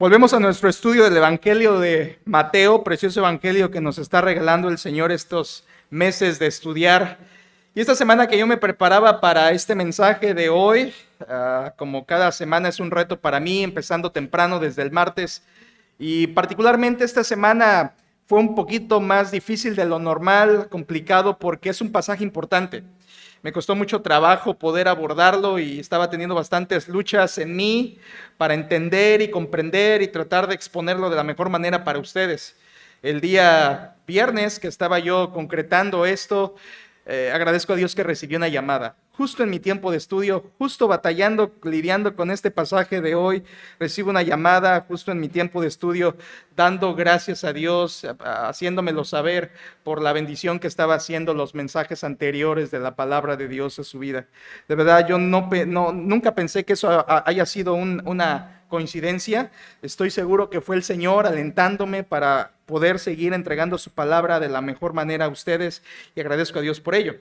Volvemos a nuestro estudio del Evangelio de Mateo, precioso Evangelio que nos está regalando el Señor estos meses de estudiar. Y esta semana que yo me preparaba para este mensaje de hoy, como cada semana es un reto para mí, empezando temprano desde el martes, y particularmente esta semana fue un poquito más difícil de lo normal, complicado, porque es un pasaje importante. Me costó mucho trabajo poder abordarlo y estaba teniendo bastantes luchas en mí para entender y comprender y tratar de exponerlo de la mejor manera para ustedes. El día viernes que estaba yo concretando esto, agradezco a Dios que recibí una llamada. Justo en mi tiempo de estudio, justo batallando, lidiando con este pasaje de hoy, recibo una llamada justo en mi tiempo de estudio, dando gracias a Dios, haciéndomelo saber por la bendición que estaba haciendo los mensajes anteriores de la palabra de Dios en su vida. De verdad, yo nunca pensé que eso haya sido una coincidencia. Estoy seguro que fue el Señor alentándome para poder seguir entregando su palabra de la mejor manera a ustedes y agradezco a Dios por ello.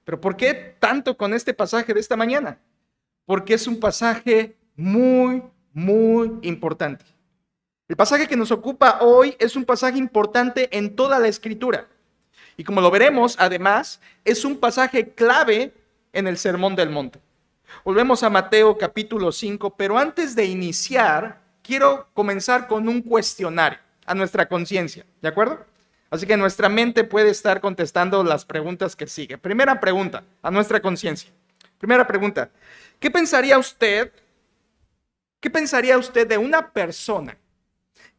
Pero ¿por qué tanto con este pasaje de esta mañana? Porque es un pasaje muy importante. El pasaje que nos ocupa hoy es un pasaje importante en toda la Escritura. Y como lo veremos, además, es un pasaje clave en el Sermón del Monte. Volvemos a Mateo capítulo 5, pero antes de iniciar, quiero comenzar con un cuestionario a nuestra conciencia, ¿de acuerdo? Así que nuestra mente puede estar contestando las preguntas que siguen. Primera pregunta, a nuestra conciencia. Primera pregunta, ¿qué pensaría usted de una persona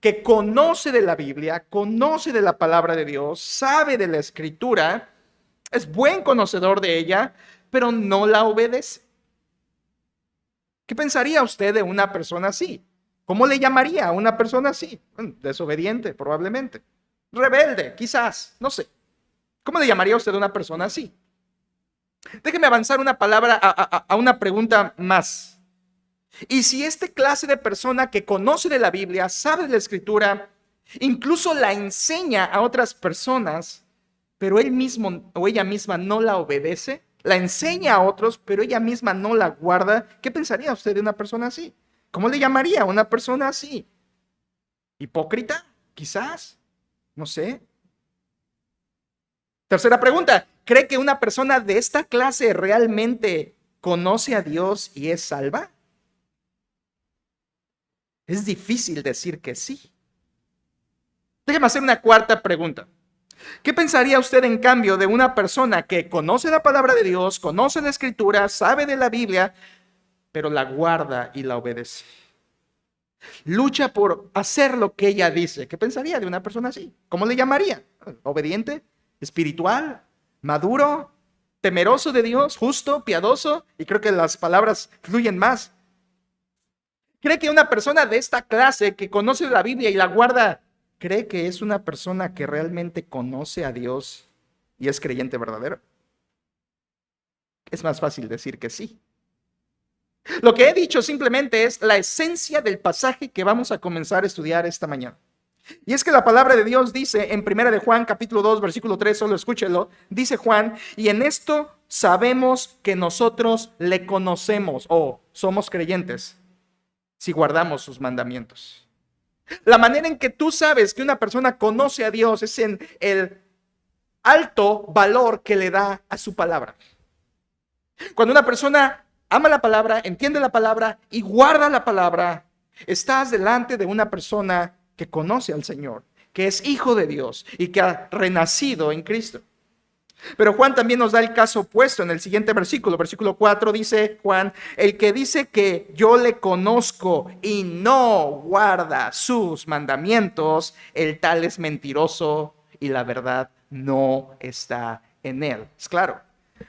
que conoce de la Biblia, conoce de la palabra de Dios, sabe de la Escritura, es buen conocedor de ella, pero no la obedece? ¿Qué pensaría usted de una persona así? ¿Cómo le llamaría a una persona así? Bueno, desobediente, probablemente. Rebelde, quizás, no sé. ¿Cómo le llamaría usted a una persona así? Déjeme avanzar una palabra a una pregunta más. Y si esta clase de persona que conoce de la Biblia, sabe de la Escritura, incluso la enseña a otras personas, pero él mismo o ella misma no la obedece, la enseña a otros, pero ella misma no la guarda, ¿qué pensaría usted de una persona así? ¿Cómo le llamaría a una persona así? ¿Hipócrita? Quizás, no sé. Tercera pregunta, ¿cree que una persona de esta clase realmente conoce a Dios y es salva? Es difícil decir que sí. Déjeme hacer una cuarta pregunta. ¿Qué pensaría usted, en cambio, de una persona que conoce la palabra de Dios, conoce la Escritura, sabe de la Biblia, pero la guarda y la obedece? Lucha por hacer lo que ella dice. ¿Qué pensaría de una persona así? ¿Cómo le llamaría? ¿Obediente? ¿Espiritual? ¿Maduro? ¿Temeroso de Dios? ¿Justo? ¿Piadoso? Y creo que las palabras fluyen más. ¿Cree que una persona de esta clase que conoce la Biblia y la guarda, cree que es una persona que realmente conoce a Dios y es creyente verdadero? Es más fácil decir que sí. Lo que he dicho simplemente es la esencia del pasaje que vamos a comenzar a estudiar esta mañana. Y es que la palabra de Dios dice en 1 de Juan capítulo 2 versículo 3, solo escúchelo, dice Juan, y en esto sabemos que nosotros le conocemos o somos creyentes si guardamos sus mandamientos. La manera en que tú sabes que una persona conoce a Dios es en el alto valor que le da a su palabra. Cuando una persona ama la palabra, entiende la palabra y guarda la palabra, estás delante de una persona que conoce al Señor, que es hijo de Dios y que ha renacido en Cristo. Pero Juan también nos da el caso opuesto en el siguiente versículo. Versículo 4 dice Juan, el que dice que yo le conozco y no guarda sus mandamientos, el tal es mentiroso y la verdad no está en él. Es claro.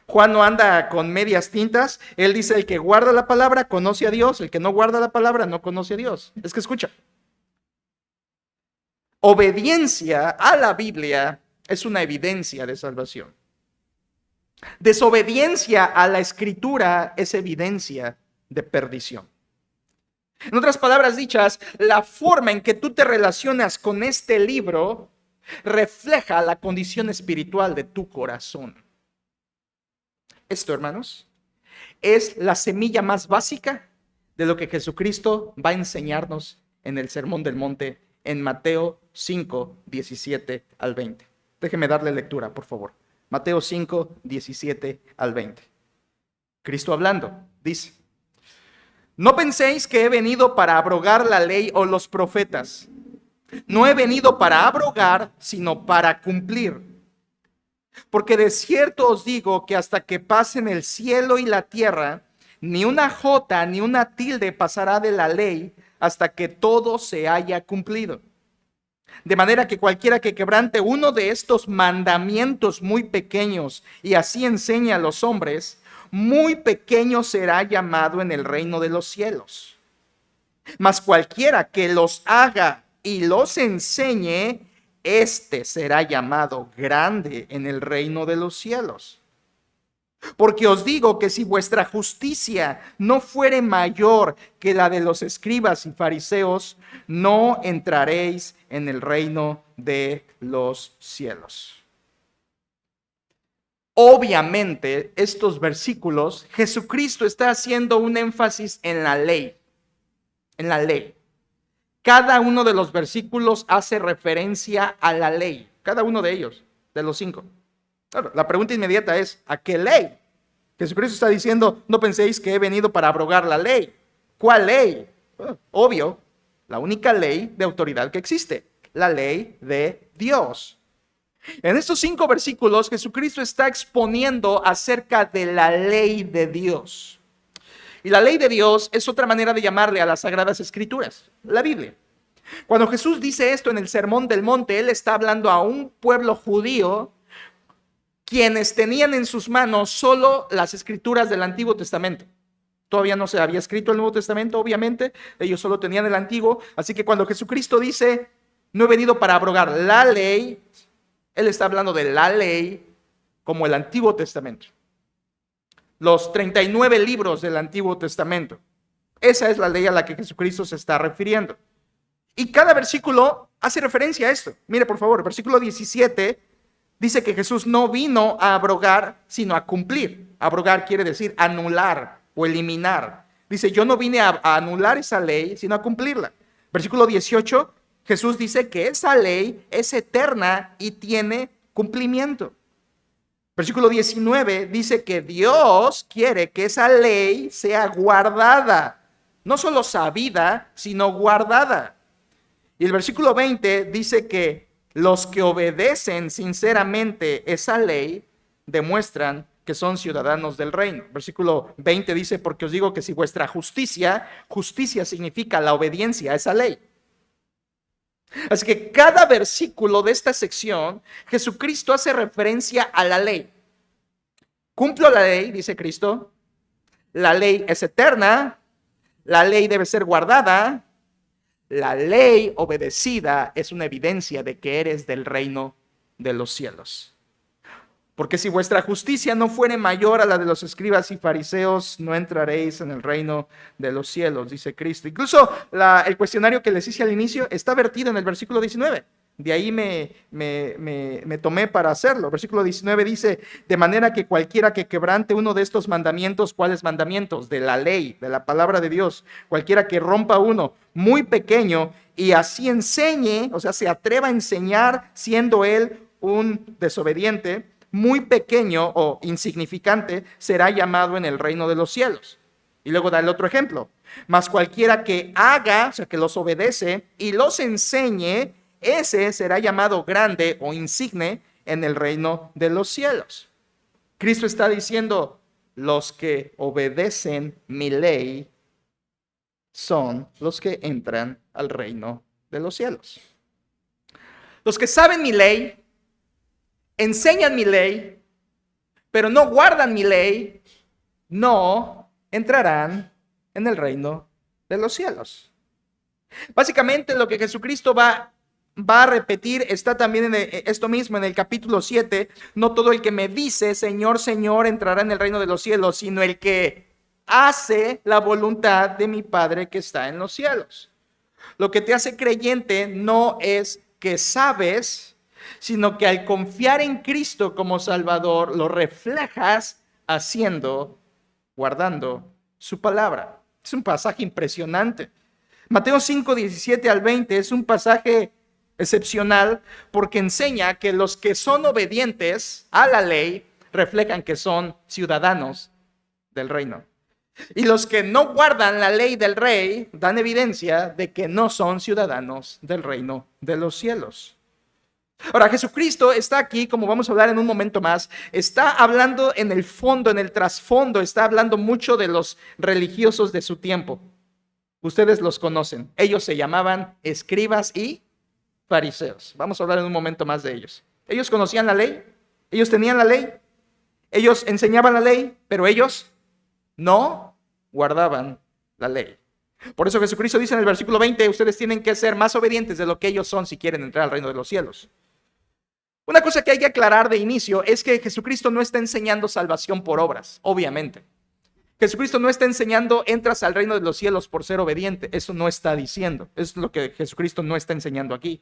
Juan no anda con medias tintas. Él dice, el que guarda la palabra conoce a Dios, el que no guarda la palabra no conoce a Dios. Es que escucha. Obediencia a la Biblia es una evidencia de salvación. Desobediencia a la Escritura es evidencia de perdición. En otras palabras dichas, la forma en que tú te relacionas con este libro refleja la condición espiritual de tu corazón. Esto, hermanos, es la semilla más básica de lo que Jesucristo va a enseñarnos en el Sermón del Monte en Mateo 5, 17 al 20. Déjeme darle lectura, por favor. Mateo 5, 17 al 20. Cristo hablando, dice: no penséis que he venido para abrogar la ley o los profetas. No he venido para abrogar, sino para cumplir. Porque de cierto os digo que hasta que pasen el cielo y la tierra, ni una jota ni una tilde pasará de la ley hasta que todo se haya cumplido. De manera que cualquiera que quebrante uno de estos mandamientos muy pequeños y así enseñe a los hombres, muy pequeño será llamado en el reino de los cielos. Mas cualquiera que los haga y los enseñe, este será llamado grande en el reino de los cielos. Porque os digo que si vuestra justicia no fuere mayor que la de los escribas y fariseos, no entraréis en el reino de los cielos. Obviamente, estos versículos, Jesucristo está haciendo un énfasis en la ley. En la ley. Cada uno de los versículos hace referencia a la ley. Cada uno de ellos, de los 5. Claro, la pregunta inmediata es: ¿a qué ley? Jesucristo está diciendo: no penséis que he venido para abrogar la ley. ¿Cuál ley? Bueno, obvio, la única ley de autoridad que existe, la ley de Dios. En estos 5 versículos, Jesucristo está exponiendo acerca de la ley de Dios. Y la ley de Dios es otra manera de llamarle a las Sagradas Escrituras, la Biblia. Cuando Jesús dice esto en el Sermón del Monte, Él está hablando a un pueblo judío quienes tenían en sus manos solo las Escrituras del Antiguo Testamento. Todavía no se había escrito el Nuevo Testamento, obviamente, ellos solo tenían el Antiguo. Así que cuando Jesucristo dice: no he venido para abrogar la ley, Él está hablando de la ley como el Antiguo Testamento. Los 39 libros del Antiguo Testamento. Esa es la ley a la que Jesucristo se está refiriendo. Y cada versículo hace referencia a esto. Mire, por favor, el versículo 17 dice que Jesús no vino a abrogar, sino a cumplir. Abrogar quiere decir anular o eliminar. Dice: yo no vine a anular esa ley, sino a cumplirla. Versículo 18, Jesús dice que esa ley es eterna y tiene cumplimiento. Versículo 19 dice que Dios quiere que esa ley sea guardada. No solo sabida, sino guardada. Y el versículo 20 dice que los que obedecen sinceramente esa ley demuestran que son ciudadanos del reino. Versículo 20 dice: porque os digo que si vuestra justicia significa la obediencia a esa ley. Así que cada versículo de esta sección, Jesucristo hace referencia a la ley. Cumplo la ley, dice Cristo. La ley es eterna. La ley debe ser guardada. La ley obedecida es una evidencia de que eres del reino de los cielos. Porque si vuestra justicia no fuere mayor a la de los escribas y fariseos, no entraréis en el reino de los cielos, dice Cristo. Incluso el cuestionario que les hice al inicio está vertido en el versículo 19. De ahí me tomé para hacerlo. Versículo 19 dice: de manera que cualquiera que quebrante uno de estos mandamientos. ¿Cuáles mandamientos? De la ley, de la palabra de Dios. Cualquiera que rompa uno muy pequeño y así enseñe, o sea, se atreva a enseñar siendo él un desobediente, muy pequeño o insignificante, será llamado en el reino de los cielos. Y luego da el otro ejemplo: mas cualquiera que haga, o sea, que los obedece y los enseñe, ese será llamado grande o insigne en el reino de los cielos. Cristo está diciendo: los que obedecen mi ley son los que entran al reino de los cielos. Los que saben mi ley, enseñan mi ley, pero no guardan mi ley, no entrarán en el reino de los cielos. Básicamente lo que Jesucristo va a repetir está también en esto mismo, en el capítulo 7. No todo el que me dice Señor, Señor entrará en el reino de los cielos, sino el que hace la voluntad de mi Padre que está en los cielos. Lo que te hace creyente no es que sabes, sino que al confiar en Cristo como Salvador, lo reflejas haciendo, guardando su palabra. Es un pasaje impresionante. Mateo 5, 17 al 20 es un pasaje excepcional porque enseña que los que son obedientes a la ley reflejan que son ciudadanos del reino. Y los que no guardan la ley del rey dan evidencia de que no son ciudadanos del reino de los cielos. Ahora, Jesucristo está aquí, como vamos a hablar en un momento más, está hablando en el fondo, en el trasfondo, está hablando mucho de los religiosos de su tiempo. Ustedes los conocen. Ellos se llamaban escribas y fariseos. Vamos a hablar en un momento más de ellos. Ellos conocían la ley, ellos tenían la ley, ellos enseñaban la ley, pero ellos no guardaban la ley. Por eso Jesucristo dice en el versículo 20, ustedes tienen que ser más obedientes de lo que ellos son si quieren entrar al reino de los cielos. Una cosa que hay que aclarar de inicio es que Jesucristo no está enseñando salvación por obras, obviamente. Jesucristo no está enseñando entras al reino de los cielos por ser obediente. Eso no está diciendo. Es lo que Jesucristo no está enseñando aquí.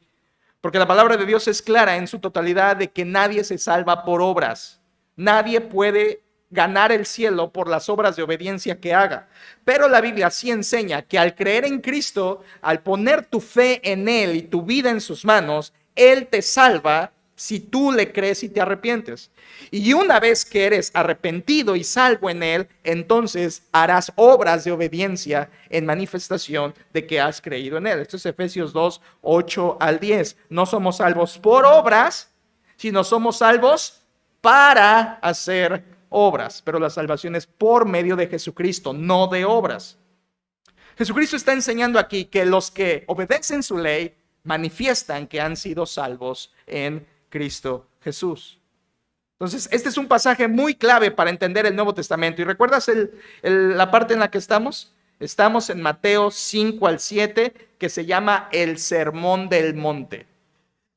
Porque la palabra de Dios es clara en su totalidad de que nadie se salva por obras. Nadie puede ganar el cielo por las obras de obediencia que haga. Pero la Biblia sí enseña que al creer en Cristo, al poner tu fe en Él y tu vida en sus manos, Él te salva si tú le crees y te arrepientes. Y una vez que eres arrepentido y salvo en Él, entonces harás obras de obediencia en manifestación de que has creído en Él. Esto es Efesios 2, 8 al 10. No somos salvos por obras, sino somos salvos para hacer obras. Pero la salvación es por medio de Jesucristo, no de obras. Jesucristo está enseñando aquí que los que obedecen su ley manifiestan que han sido salvos en Cristo Jesús. Entonces, este es un pasaje muy clave para entender el Nuevo Testamento. ¿Y recuerdas la parte en la que estamos? Estamos en Mateo 5 al 7, que se llama el Sermón del Monte.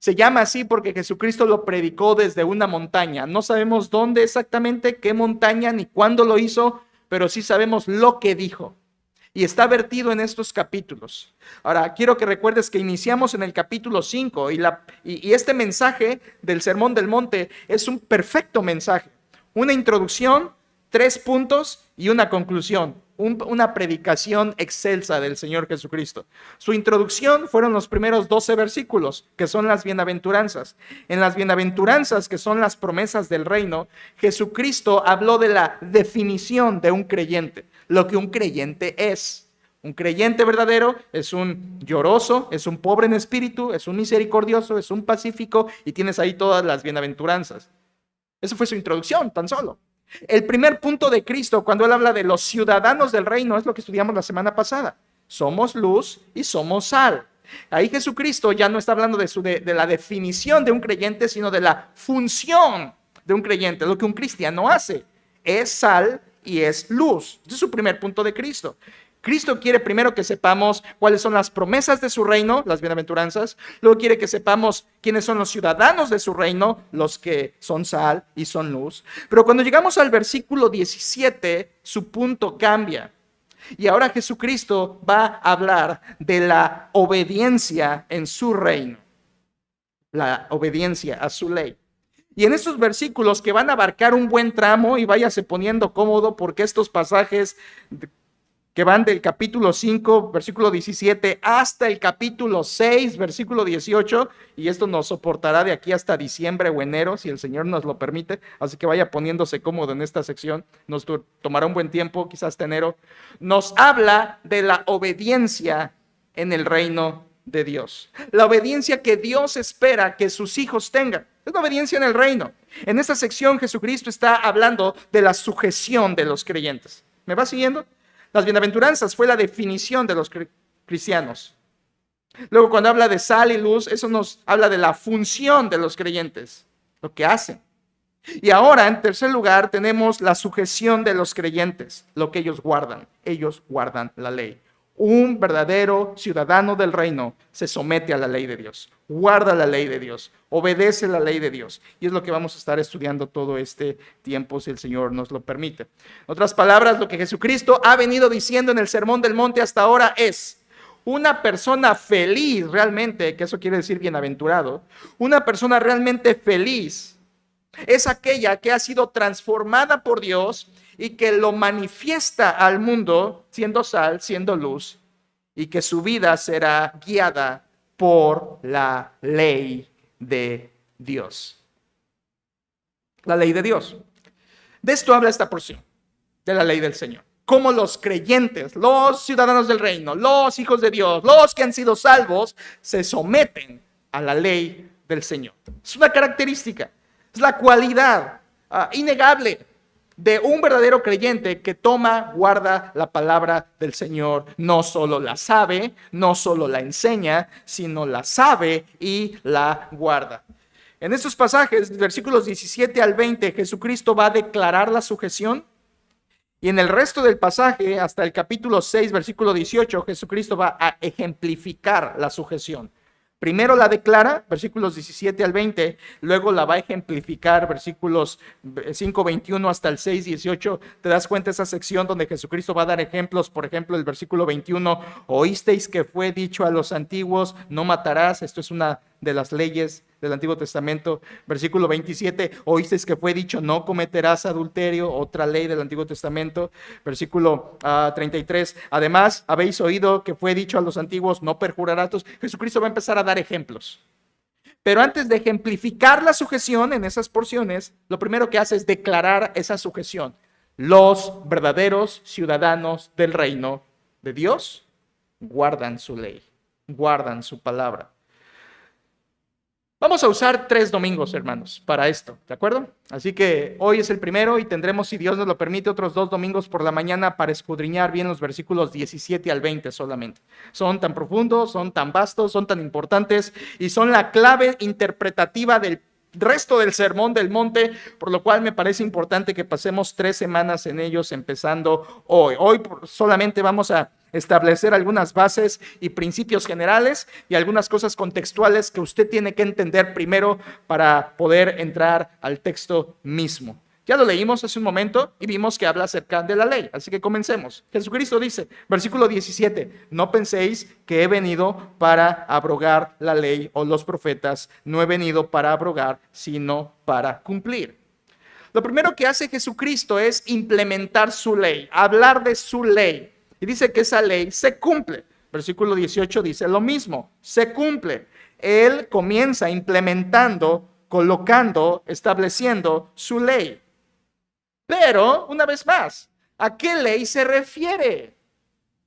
Se llama así porque Jesucristo lo predicó desde una montaña. No sabemos dónde exactamente, qué montaña, ni cuándo lo hizo, pero sí sabemos lo que dijo. Y está vertido en estos capítulos. Ahora, quiero que recuerdes que iniciamos en el capítulo 5 y este mensaje del Sermón del Monte es un perfecto mensaje. Una introducción, 3 puntos y una conclusión. Una predicación excelsa del Señor Jesucristo. Su introducción fueron los primeros 12 versículos, que son las bienaventuranzas. En las bienaventuranzas, que son las promesas del reino, Jesucristo habló de la definición de un creyente, lo que un creyente es. Un creyente verdadero es un lloroso, es un pobre en espíritu, es un misericordioso, es un pacífico, y tienes ahí todas las bienaventuranzas. Esa fue su introducción, tan solo. El primer punto de Cristo, cuando Él habla de los ciudadanos del reino, es lo que estudiamos la semana pasada. Somos luz y somos sal. Ahí Jesucristo ya no está hablando de la definición de un creyente, sino de la función de un creyente. Lo que un cristiano hace es sal y es luz. Este es su primer punto de Cristo. Cristo quiere primero que sepamos cuáles son las promesas de su reino, las bienaventuranzas. Luego quiere que sepamos quiénes son los ciudadanos de su reino, los que son sal y son luz. Pero cuando llegamos al versículo 17, su punto cambia. Y ahora Jesucristo va a hablar de la obediencia en su reino. La obediencia a su ley. Y en estos versículos que van a abarcar un buen tramo, y váyase poniendo cómodo porque estos pasajes que van del capítulo 5, versículo 17, hasta el capítulo 6, versículo 18, y esto nos soportará de aquí hasta diciembre o enero, si el Señor nos lo permite, así que vaya poniéndose cómodo en esta sección, nos tomará un buen tiempo, quizás hasta enero, nos habla de la obediencia en el reino de Dios, la obediencia que Dios espera que sus hijos tengan, es la obediencia en el reino. En esta sección Jesucristo está hablando de la sujeción de los creyentes. ¿Me va siguiendo? Las bienaventuranzas fue la definición de los cristianos. Luego, cuando habla de sal y luz, eso nos habla de la función de los creyentes, lo que hacen. Y ahora, en tercer lugar, tenemos la sujeción de los creyentes, lo que ellos guardan. Ellos guardan la ley. Un verdadero ciudadano del reino se somete a la ley de Dios, guarda la ley de Dios, obedece la ley de Dios. Y es lo que vamos a estar estudiando todo este tiempo, si el Señor nos lo permite. En otras palabras, lo que Jesucristo ha venido diciendo en el Sermón del Monte hasta ahora es: una persona feliz realmente, que eso quiere decir bienaventurado, una persona realmente feliz es aquella que ha sido transformada por Dios y que lo manifiesta al mundo siendo sal, siendo luz y que su vida será guiada por la ley de Dios. La ley de Dios. De esto habla esta porción de la ley del Señor. Cómo los creyentes, los ciudadanos del reino, los hijos de Dios, los que han sido salvos, se someten a la ley del Señor. Es una característica, es la cualidad innegable de un verdadero creyente que toma, guarda la palabra del Señor. No solo la sabe, no solo la enseña, sino la sabe y la guarda. En estos pasajes, versículos 17 al 20, Jesucristo va a declarar la sujeción. Y en el resto del pasaje, hasta el capítulo 6, versículo 18, Jesucristo va a ejemplificar la sujeción. Primero la declara, versículos 17 al 20, luego la va a ejemplificar, versículos 5, 21 hasta el 6, 18. Te das cuenta esa sección donde Jesucristo va a dar ejemplos. Por ejemplo, el versículo 21, oísteis que fue dicho a los antiguos, no matarás. Esto es una de las leyes del Antiguo Testamento. Versículo 27, oísteis que fue dicho, no cometerás adulterio, otra ley del Antiguo Testamento. Versículo 33, además habéis oído que fue dicho a los antiguos, no perjurarás. Jesucristo va a empezar a dar ejemplos. Pero antes de ejemplificar la sujeción en esas porciones, lo primero que hace es declarar esa sujeción. Los verdaderos ciudadanos del reino de Dios guardan su ley, guardan su palabra. Vamos a usar 3 domingos, hermanos, para esto, ¿de acuerdo? Así que hoy es el primero y tendremos, si Dios nos lo permite, otros 2 domingos por la mañana para escudriñar bien los versículos 17 al 20 solamente. Son tan profundos, son tan vastos, son tan importantes y son la clave interpretativa del resto del sermón del monte, por lo cual me parece importante que pasemos 3 semanas en ellos empezando hoy. Hoy solamente vamos a establecer algunas bases y principios generales y algunas cosas contextuales que usted tiene que entender primero para poder entrar al texto mismo. Ya lo leímos hace un momento y vimos que habla acerca de la ley, así que comencemos. Jesucristo dice, versículo 17, no penséis que he venido para abrogar la ley o los profetas, no he venido para abrogar, sino para cumplir. Lo primero que hace Jesucristo es implementar su ley, hablar de su ley. Y dice que esa ley se cumple. Versículo 18 dice lo mismo, se cumple. Él comienza implementando, colocando, estableciendo su ley. Pero, una vez más, ¿a qué ley se refiere?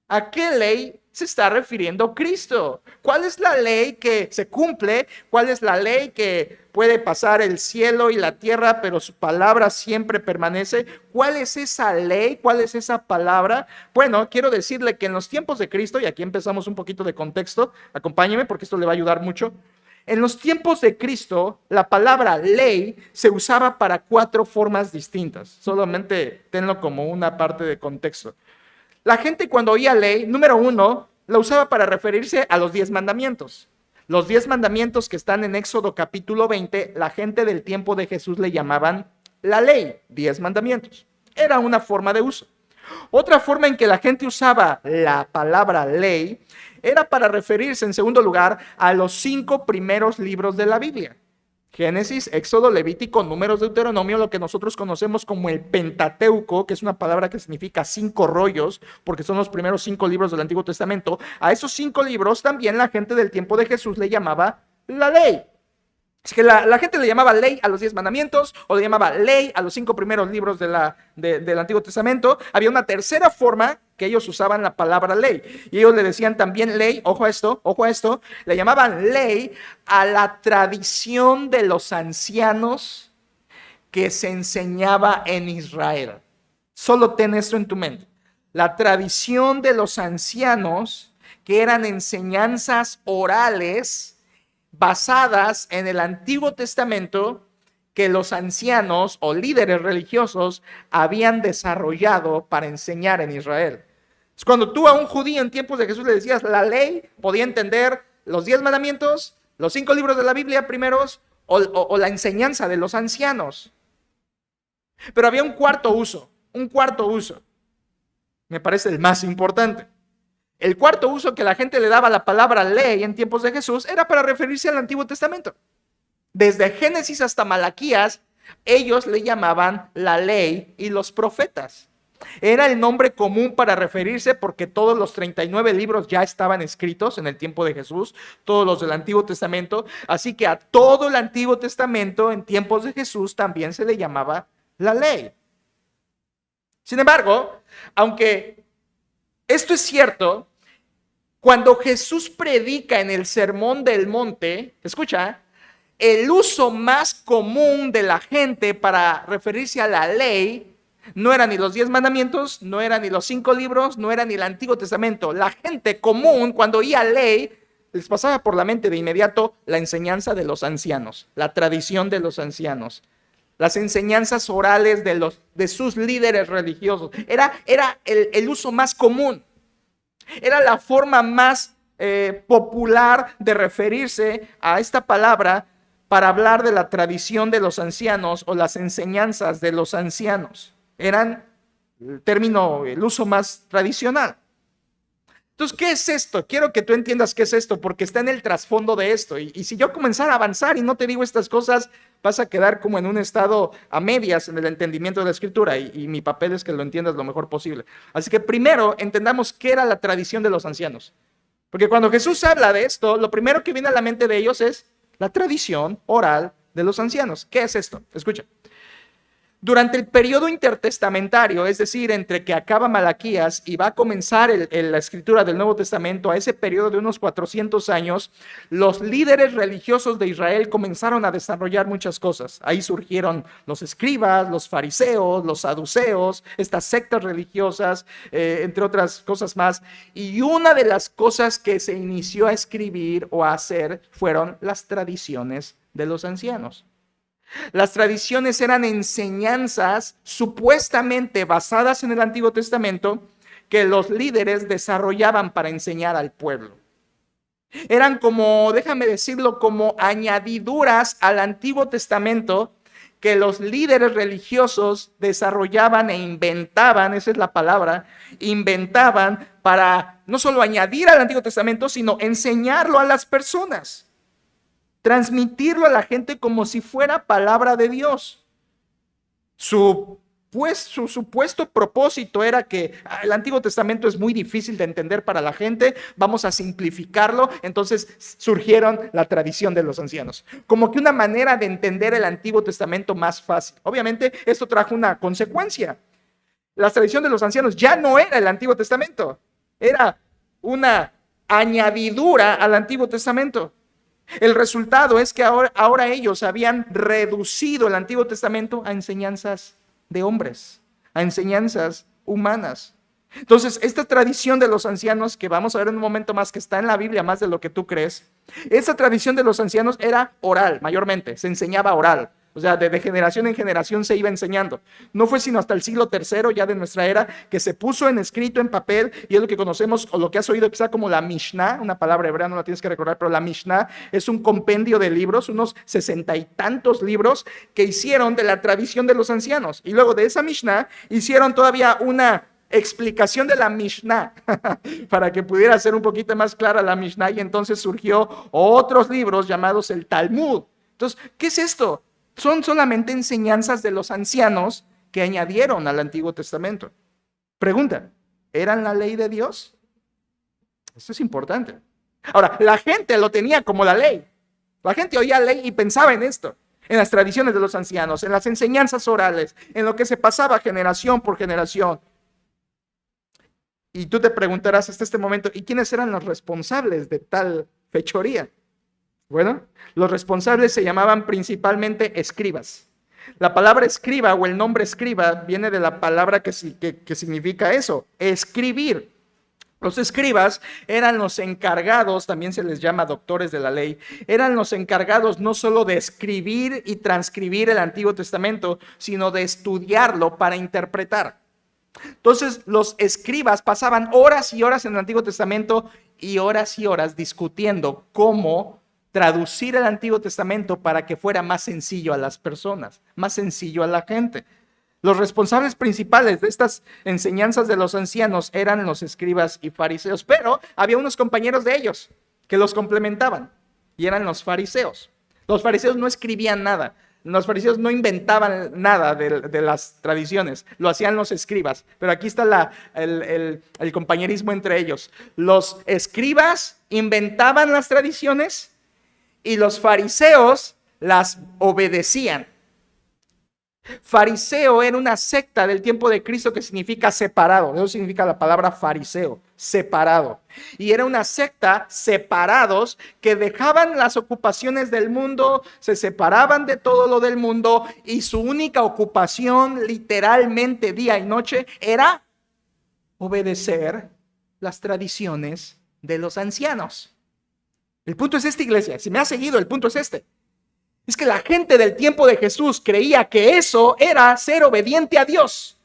¿A qué ley se está refiriendo Cristo? ¿Cuál es la ley que se cumple? ¿Cuál es la ley que puede pasar el cielo y la tierra, pero su palabra siempre permanece? ¿Cuál es esa ley? ¿Cuál es esa palabra? Bueno, quiero decirle que en los tiempos de Cristo, y aquí empezamos un poquito de contexto, acompáñeme porque esto le va a ayudar mucho. En los tiempos de Cristo, la palabra ley se usaba para 4 formas distintas. Solamente tenlo como una parte de contexto. La gente cuando oía ley, número 1, la usaba para referirse a los 10 mandamientos. Los 10 mandamientos que están en Éxodo capítulo 20, la gente del tiempo de Jesús le llamaban la ley, 10 mandamientos. Era una forma de uso. Otra forma en que la gente usaba la palabra ley era para referirse, en segundo lugar, a los 5 primeros libros de la Biblia. Génesis, Éxodo, Levítico, Números, Deuteronomio, lo que nosotros conocemos como el Pentateuco, que es una palabra que significa 5 rollos, porque son los primeros 5 libros del Antiguo Testamento. A esos 5 libros también la gente del tiempo de Jesús le llamaba la ley. Es que la gente le llamaba ley a los 10 mandamientos, o le llamaba ley a los 5 primeros libros del Antiguo Testamento. Había una tercera forma que ellos usaban la palabra ley. Y ellos le decían también ley, ojo a esto, le llamaban ley a la tradición de los ancianos que se enseñaba en Israel. Solo ten esto en tu mente. La tradición de los ancianos, que eran enseñanzas orales basadas en el Antiguo Testamento, que los ancianos o líderes religiosos habían desarrollado para enseñar en Israel. Cuando tú a un judío en tiempos de Jesús le decías la ley, podía entender los 10 mandamientos, los 5 libros de la Biblia primeros o la enseñanza de los ancianos. Pero había un cuarto uso. Me parece el más importante. El cuarto uso que la gente le daba a la palabra ley en tiempos de Jesús era para referirse al Antiguo Testamento. Desde Génesis hasta Malaquías, ellos le llamaban la ley y los profetas. Era el nombre común para referirse porque todos los 39 libros ya estaban escritos en el tiempo de Jesús, todos los del Antiguo Testamento. Así que a todo el Antiguo Testamento en tiempos de Jesús también se le llamaba la ley. Sin embargo, aunque esto es cierto, cuando Jesús predica en el Sermón del Monte, escucha, el uso más común de la gente para referirse a la ley no eran ni los 10 mandamientos, no eran ni los 5 libros, no era ni el Antiguo Testamento. La gente común, cuando oía ley, les pasaba por la mente de inmediato la enseñanza de los ancianos, la tradición de los ancianos, las enseñanzas orales de sus líderes religiosos. Era el uso más común. Era la forma más popular de referirse a esta palabra para hablar de la tradición de los ancianos o las enseñanzas de los ancianos. Eran el uso más tradicional. Entonces, ¿qué es esto? Quiero que tú entiendas qué es esto, porque está en el trasfondo de esto. Y si yo comenzara a avanzar y no te digo estas cosas, vas a quedar como en un estado a medias en el entendimiento de la Escritura. Y mi papel es que lo entiendas lo mejor posible. Así que primero entendamos qué era la tradición de los ancianos. Porque cuando Jesús habla de esto, lo primero que viene a la mente de ellos es la tradición oral de los ancianos. ¿Qué es esto? Escucha. Durante el periodo intertestamentario, es decir, entre que acaba Malaquías y va a comenzar la escritura del Nuevo Testamento, a ese periodo de unos 400 años, los líderes religiosos de Israel comenzaron a desarrollar muchas cosas. Ahí surgieron los escribas, los fariseos, los saduceos, estas sectas religiosas, entre otras cosas más. Y una de las cosas que se inició a escribir o a hacer fueron las tradiciones de los ancianos. Las tradiciones eran enseñanzas supuestamente basadas en el Antiguo Testamento que los líderes desarrollaban para enseñar al pueblo. Eran como, déjame decirlo, como añadiduras al Antiguo Testamento que los líderes religiosos desarrollaban e inventaban, esa es la palabra, inventaban para no solo añadir al Antiguo Testamento, sino enseñarlo a las personas. Transmitirlo a la gente como si fuera palabra de Dios. Su supuesto propósito era que el Antiguo Testamento es muy difícil de entender para la gente, vamos a simplificarlo. Entonces surgieron la tradición de los ancianos, como que una manera de entender el Antiguo Testamento más fácil. Obviamente esto trajo una consecuencia. La tradición de los ancianos ya no era el Antiguo Testamento, era una añadidura al Antiguo Testamento. El resultado es que ahora ellos habían reducido el Antiguo Testamento a enseñanzas de hombres, a enseñanzas humanas. Entonces, esta tradición de los ancianos, que vamos a ver en un momento más, que está en la Biblia más de lo que tú crees, esa tradición de los ancianos era oral, mayormente, se enseñaba oral. O sea, de generación en generación se iba enseñando. No fue sino hasta el siglo III ya de nuestra era que se puso en escrito, en papel, y es lo que conocemos o lo que has oído quizá como la Mishnah, una palabra hebrea, no la tienes que recordar, pero la Mishnah es un compendio de libros, unos 60 y tantos libros que hicieron de la tradición de los ancianos. Y luego de esa Mishnah hicieron todavía una explicación de la Mishnah para que pudiera ser un poquito más clara la Mishnah, y entonces surgió otros libros llamados el Talmud. Entonces, ¿qué es esto? Son solamente enseñanzas de los ancianos que añadieron al Antiguo Testamento. Pregunta, ¿eran la ley de Dios? Esto es importante. Ahora, la gente lo tenía como la ley. La gente oía ley y pensaba en esto, en las tradiciones de los ancianos, en las enseñanzas orales, en lo que se pasaba generación por generación. Y tú te preguntarás hasta este momento, ¿y quiénes eran los responsables de tal fechoría? Bueno, los responsables se llamaban principalmente escribas. La palabra escriba o el nombre escriba viene de la palabra que significa eso, escribir. Los escribas eran los encargados, también se les llama doctores de la ley, eran los encargados no solo de escribir y transcribir el Antiguo Testamento, sino de estudiarlo para interpretar. Entonces los escribas pasaban horas y horas en el Antiguo Testamento y horas discutiendo cómo traducir el Antiguo Testamento para que fuera más sencillo a las personas, más sencillo a la gente. Los responsables principales de estas enseñanzas de los ancianos eran los escribas y fariseos, pero había unos compañeros de ellos que los complementaban y eran los fariseos. Los fariseos no escribían nada. Los fariseos no inventaban nada de las tradiciones, lo hacían los escribas. Pero aquí está el compañerismo entre ellos. Los escribas inventaban las tradiciones y los fariseos las obedecían. Fariseo era una secta del tiempo de Cristo que significa separado. Eso significa la palabra fariseo, separado. Y era una secta separados que dejaban las ocupaciones del mundo, se separaban de todo lo del mundo y su única ocupación, literalmente día y noche, era obedecer las tradiciones de los ancianos. El punto es este, iglesia. Si me has seguido, el punto es este. Es que la gente del tiempo de Jesús creía que eso era ser obediente a Dios.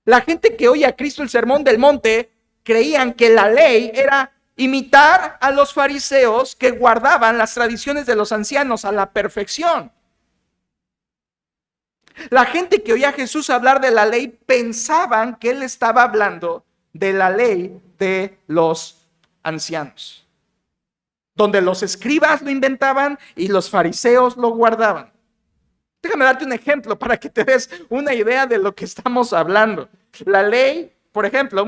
La gente que oía a Cristo el Sermón del Monte creían que la ley era imitar a los fariseos que guardaban las tradiciones de los ancianos a la perfección. La gente que oía a Jesús hablar de la ley pensaban que él estaba hablando de la ley de los ancianos, donde los escribas lo inventaban y los fariseos lo guardaban. Déjame darte un ejemplo para que te des una idea de lo que estamos hablando. La ley, por ejemplo,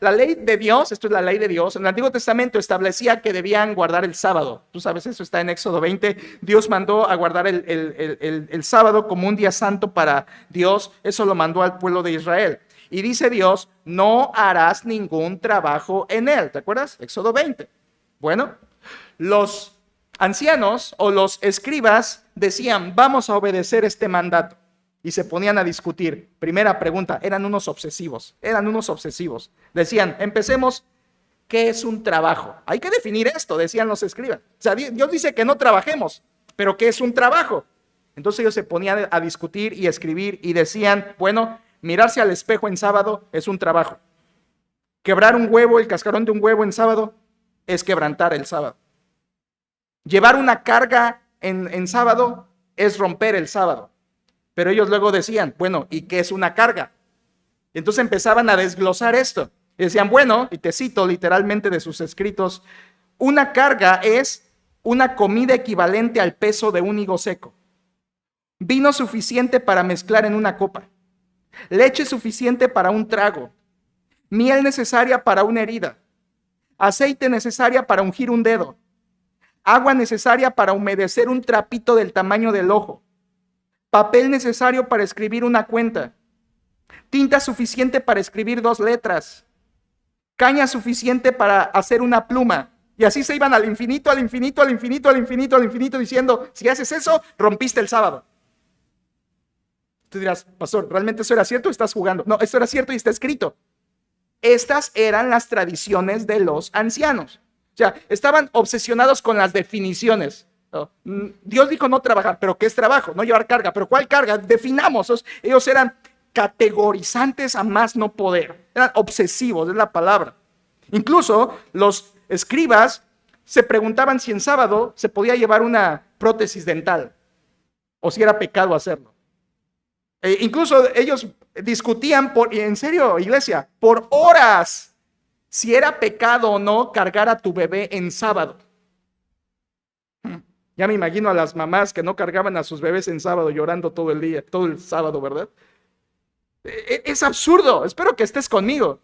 la ley de Dios, esto es la ley de Dios, en el Antiguo Testamento establecía que debían guardar el sábado. Tú sabes, eso está en Éxodo 20. Dios mandó a guardar el sábado como un día santo para Dios. Eso lo mandó al pueblo de Israel. Y dice Dios, no harás ningún trabajo en él. ¿Te acuerdas? Éxodo 20. Bueno, los ancianos o los escribas decían, vamos a obedecer este mandato. Y se ponían a discutir. Primera pregunta, eran unos obsesivos. Decían, empecemos, ¿qué es un trabajo? Hay que definir esto, decían los escribas. O sea, Dios dice que no trabajemos, pero ¿qué es un trabajo? Entonces ellos se ponían a discutir y escribir y decían, bueno, mirarse al espejo en sábado es un trabajo. Quebrar un huevo, el cascarón de un huevo en sábado, es quebrantar el sábado. Llevar una carga en sábado es romper el sábado. Pero ellos luego decían, bueno, ¿y qué es una carga? Entonces empezaban a desglosar esto. Y decían, bueno, y te cito literalmente de sus escritos, una carga es una comida equivalente al peso de un higo seco, vino suficiente para mezclar en una copa, leche suficiente para un trago, miel necesaria para una herida, aceite necesaria para ungir un dedo, agua necesaria para humedecer un trapito del tamaño del ojo, papel necesario para escribir una cuenta, tinta suficiente para escribir 2 letras, caña suficiente para hacer una pluma. Y así se iban al infinito, al infinito, al infinito, al infinito, al infinito, diciendo, si haces eso, rompiste el sábado. Tú dirás, pastor, ¿realmente eso era cierto o estás jugando? No, eso era cierto y está escrito. Estas eran las tradiciones de los ancianos. O sea, estaban obsesionados con las definiciones. Dios dijo no trabajar, pero ¿qué es trabajo? No llevar carga, pero ¿cuál carga? Definamos. Ellos eran categorizantes a más no poder. Eran obsesivos, es la palabra. Incluso los escribas se preguntaban si en sábado se podía llevar una prótesis dental o si era pecado hacerlo. Incluso ellos discutían, en serio, iglesia, por horas, si era pecado o no cargar a tu bebé en sábado. Ya me imagino a las mamás que no cargaban a sus bebés en sábado llorando todo el día, todo el sábado, ¿verdad? Es absurdo, espero que estés conmigo.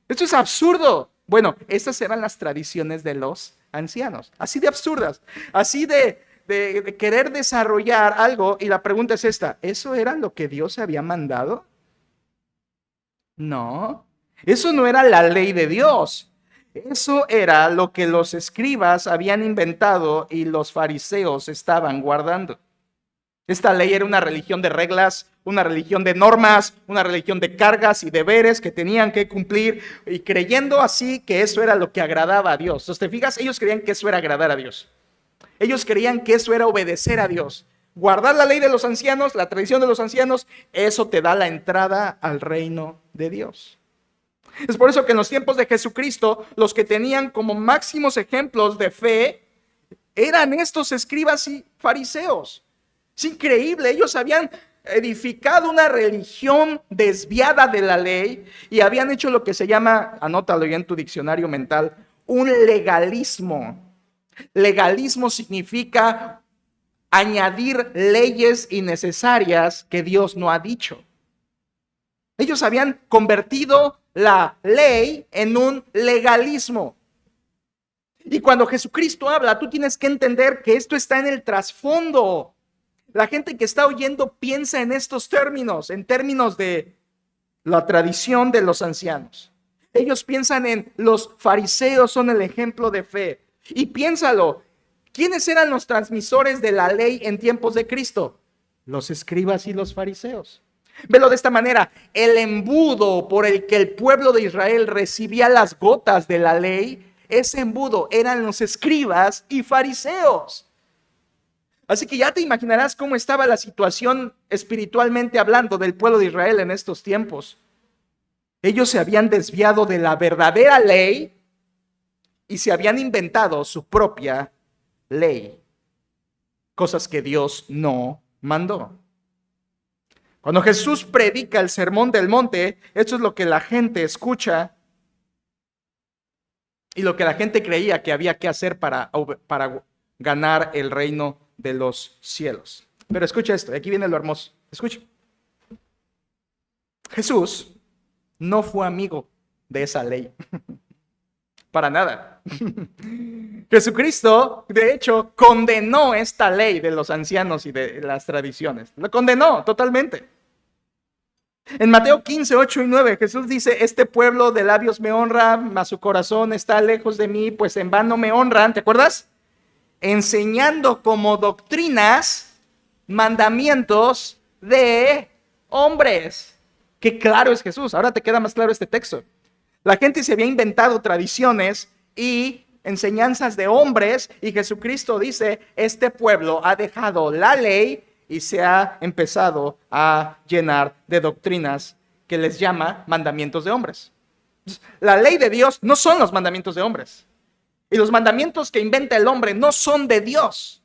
Esto es absurdo. Bueno, estas eran las tradiciones de los ancianos, así de absurdas, así de querer desarrollar algo. Y la pregunta es esta, ¿eso era lo que Dios había mandado? No, eso no era la ley de Dios. Eso era lo que los escribas habían inventado y los fariseos estaban guardando. Esta ley era una religión de reglas, una religión de normas, una religión de cargas y deberes que tenían que cumplir, y creyendo así que eso era lo que agradaba a Dios. Entonces, ¿te fijas? Ellos creían que eso era agradar a Dios. Ellos creían que eso era obedecer a Dios. Guardar la ley de los ancianos, la tradición de los ancianos, eso te da la entrada al reino de Dios. Es por eso que en los tiempos de Jesucristo, los que tenían como máximos ejemplos de fe eran estos escribas y fariseos. Es increíble, ellos habían edificado una religión desviada de la ley y habían hecho lo que se llama, anótalo ya en tu diccionario mental, un legalismo. Legalismo significa añadir leyes innecesarias que Dios no ha dicho. Ellos habían convertido la ley en un legalismo. Y cuando Jesucristo habla, tú tienes que entender que esto está en el trasfondo. La gente que está oyendo piensa en estos términos, en términos de la tradición de los ancianos. Ellos piensan en los fariseos son el ejemplo de fe. Y piénsalo, ¿quiénes eran los transmisores de la ley en tiempos de Cristo? Los escribas y los fariseos. Velo de esta manera, el embudo por el que el pueblo de Israel recibía las gotas de la ley, ese embudo eran los escribas y fariseos. Así que ya te imaginarás cómo estaba la situación espiritualmente hablando del pueblo de Israel en estos tiempos. Ellos se habían desviado de la verdadera ley y se habían inventado su propia ley, cosas que Dios no mandó. Cuando Jesús predica el sermón del monte, esto es lo que la gente escucha y lo que la gente creía que había que hacer para ganar el reino de los cielos. Pero escucha esto, aquí viene lo hermoso. Escucha. Jesús no fue amigo de esa ley. Para nada. Jesucristo, de hecho, condenó esta ley de los ancianos y de las tradiciones. Lo condenó totalmente. En Mateo 15, 8 y 9, Jesús dice, este pueblo de labios me honra, mas su corazón está lejos de mí, pues en vano me honran. ¿Te acuerdas? Enseñando como doctrinas mandamientos de hombres. Qué claro es Jesús. Ahora te queda más claro este texto. La gente se había inventado tradiciones y enseñanzas de hombres y Jesucristo dice, este pueblo ha dejado la ley y se ha empezado a llenar de doctrinas que les llama mandamientos de hombres. La ley de Dios no son los mandamientos de hombres. Y los mandamientos que inventa el hombre no son de Dios.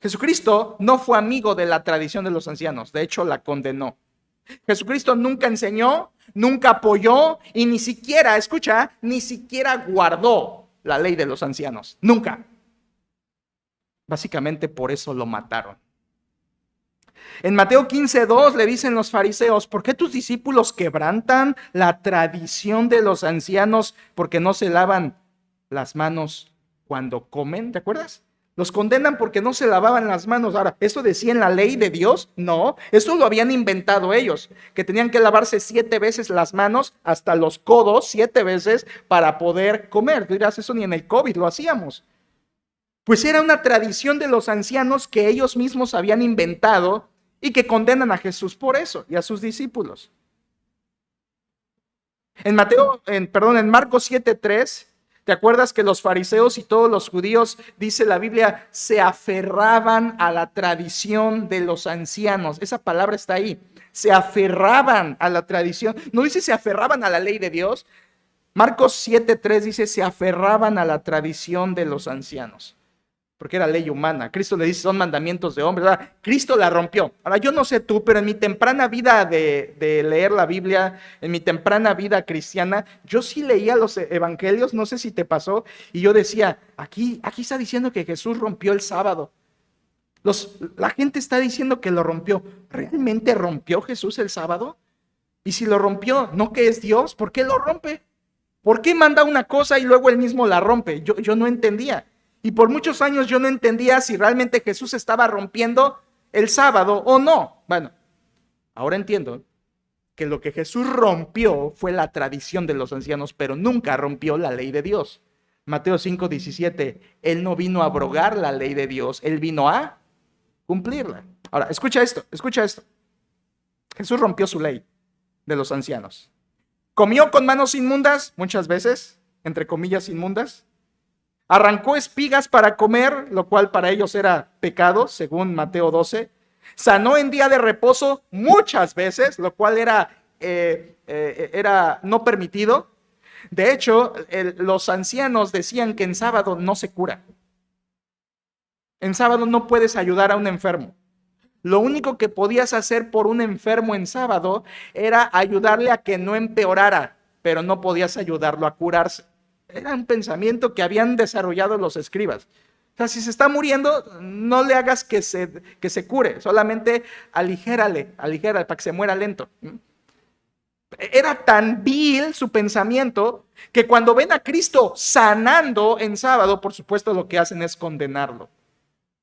Jesucristo no fue amigo de la tradición de los ancianos, de hecho la condenó. Jesucristo nunca enseñó, nunca apoyó y ni siquiera, escucha, ni siquiera guardó la ley de los ancianos. Nunca. Básicamente por eso lo mataron. En Mateo 15:2 le dicen los fariseos, ¿por qué tus discípulos quebrantan la tradición de los ancianos porque no se lavan las manos cuando comen? ¿Te acuerdas? Los condenan porque no se lavaban las manos. Ahora, ¿eso decía en la ley de Dios? No, eso lo habían inventado ellos, que tenían que lavarse 7 veces las manos hasta los codos, 7 veces para poder comer. Tú dirás, eso ni en el COVID lo hacíamos. Pues era una tradición de los ancianos que ellos mismos habían inventado y que condenan a Jesús por eso y a sus discípulos. En Marcos 7:3, ¿te acuerdas que los fariseos y todos los judíos, dice la Biblia, se aferraban a la tradición de los ancianos? Esa palabra está ahí. Se aferraban a la tradición. No dice se aferraban a la ley de Dios. Marcos 7:3 dice se aferraban a la tradición de los ancianos. Porque era ley humana. Cristo le dice son mandamientos de hombres. Ahora, Cristo la rompió. Ahora, yo no sé tú, pero en mi temprana vida de leer la Biblia, en mi temprana vida cristiana, yo sí leía los evangelios, no sé si te pasó, y yo decía, aquí está diciendo que Jesús rompió el sábado. La gente está diciendo que lo rompió. ¿Realmente rompió Jesús el sábado? Y si lo rompió, ¿no que es Dios? ¿Por qué lo rompe? ¿Por qué manda una cosa y luego él mismo la rompe? Yo no entendía. Y por muchos años yo no entendía si realmente Jesús estaba rompiendo el sábado o no. Bueno, ahora entiendo que lo que Jesús rompió fue la tradición de los ancianos, pero nunca rompió la ley de Dios. Mateo 5:17, Él no vino a abrogar la ley de Dios, Él vino a cumplirla. Ahora, escucha esto. Jesús rompió su ley de los ancianos. ¿Comió con manos inmundas? Muchas veces, entre comillas, inmundas. Arrancó espigas para comer, lo cual para ellos era pecado, según Mateo 12. Sanó en día de reposo muchas veces, lo cual era no permitido. De hecho, los ancianos decían que en sábado no se cura. En sábado no puedes ayudar a un enfermo. Lo único que podías hacer por un enfermo en sábado era ayudarle a que no empeorara, pero no podías ayudarlo a curarse. Era un pensamiento que habían desarrollado los escribas. O sea, si se está muriendo, no le hagas que se cure, solamente aligérale para que se muera lento. Era tan vil su pensamiento que cuando ven a Cristo sanando en sábado, por supuesto lo que hacen es condenarlo.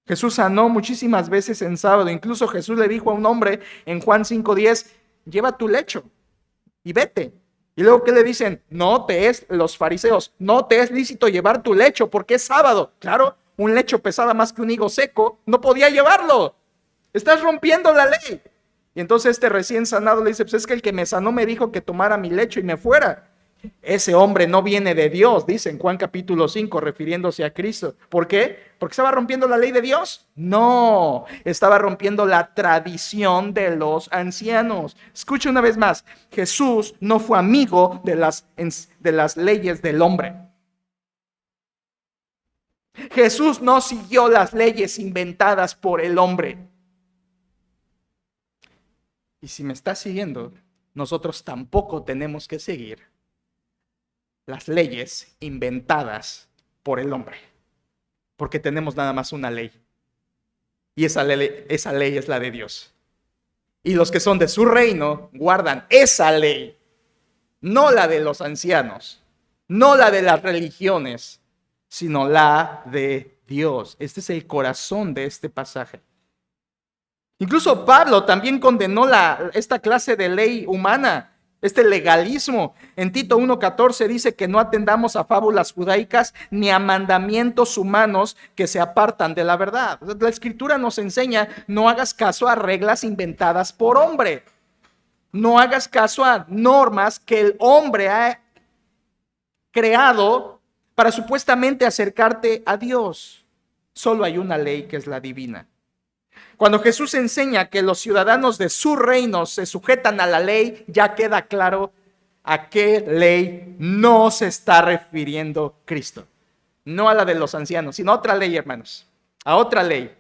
Jesús sanó muchísimas veces en sábado. Incluso Jesús le dijo a un hombre en Juan 5:10, lleva tu lecho y vete. Y luego, ¿qué le dicen? Los fariseos, no te es lícito llevar tu lecho porque es sábado. Claro, un lecho pesaba más que un higo seco, no podía llevarlo. Estás rompiendo la ley. Y entonces este recién sanado le dice, pues es que el que me sanó me dijo que tomara mi lecho y me fuera. Ese hombre no viene de Dios, dice en Juan capítulo 5, refiriéndose a Cristo. ¿Por qué? ¿Porque estaba rompiendo la ley de Dios? No, estaba rompiendo la tradición de los ancianos. Escucha una vez más, Jesús no fue amigo de las leyes del hombre. Jesús no siguió las leyes inventadas por el hombre. Y si me estás siguiendo, nosotros tampoco tenemos que seguir las leyes inventadas por el hombre, porque tenemos nada más una ley, y esa ley es la de Dios. Y los que son de su reino guardan esa ley, no la de los ancianos, no la de las religiones, sino la de Dios. Este es el corazón de este pasaje. Incluso Pablo también condenó esta clase de ley humana, este legalismo. En Tito 1:14 dice que no atendamos a fábulas judaicas ni a mandamientos humanos que se apartan de la verdad. La Escritura nos enseña, no hagas caso a reglas inventadas por hombre. No hagas caso a normas que el hombre ha creado para supuestamente acercarte a Dios. Solo hay una ley, que es la divina. Cuando Jesús enseña que los ciudadanos de su reino se sujetan a la ley, ya queda claro a qué ley no se está refiriendo Cristo. No a la de los ancianos, sino a otra ley, hermanos. A otra ley.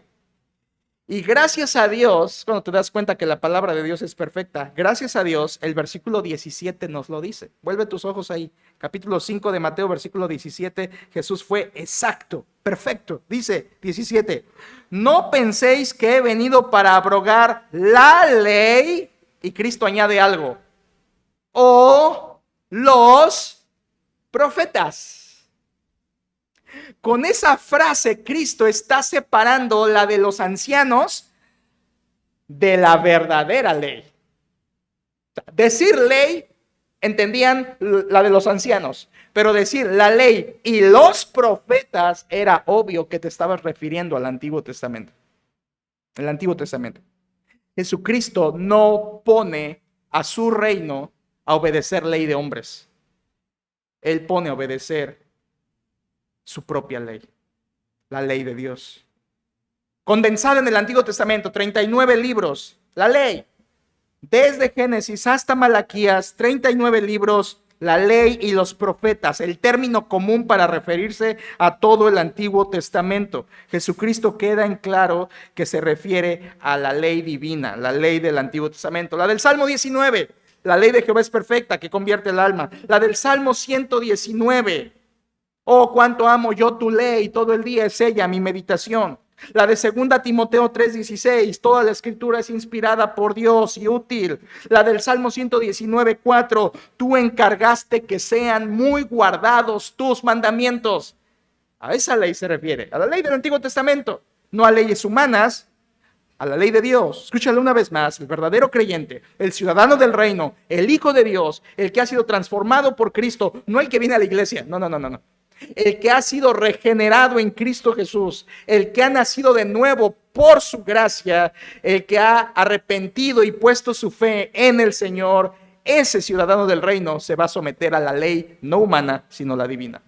Y gracias a Dios, cuando te das cuenta que la palabra de Dios es perfecta, gracias a Dios, el versículo 17 nos lo dice. Vuelve tus ojos ahí. Capítulo 5 de Mateo, versículo 17. Jesús fue exacto, perfecto. Dice 17, no penséis que he venido para abrogar la ley, y Cristo añade algo, o los profetas. Con esa frase, Cristo está separando la de los ancianos de la verdadera ley. Decir ley, entendían la de los ancianos, pero decir la ley y los profetas era obvio que te estabas refiriendo al Antiguo Testamento. El Antiguo Testamento. Jesucristo no pone a su reino a obedecer ley de hombres. Él pone a obedecer su propia ley, la ley de Dios. Condensada en el Antiguo Testamento, 39 libros, la ley. Desde Génesis hasta Malaquías, 39 libros, la ley y los profetas, el término común para referirse a todo el Antiguo Testamento. Jesucristo queda en claro que se refiere a la ley divina, la ley del Antiguo Testamento. La del Salmo 19, la ley de Jehová es perfecta, que convierte el alma. La del Salmo 119, oh, cuánto amo yo tu ley, todo el día es ella mi meditación. La de 2 Timoteo 3:16, toda la escritura es inspirada por Dios y útil. La del Salmo 119:4, tú encargaste que sean muy guardados tus mandamientos. A esa ley se refiere, a la ley del Antiguo Testamento, no a leyes humanas, a la ley de Dios. Escúchalo una vez más, el verdadero creyente, el ciudadano del reino, el hijo de Dios, el que ha sido transformado por Cristo, no el que viene a la iglesia, no. El que ha sido regenerado en Cristo Jesús, el que ha nacido de nuevo por su gracia, el que ha arrepentido y puesto su fe en el Señor, ese ciudadano del reino se va a someter a la ley no humana, sino la divina.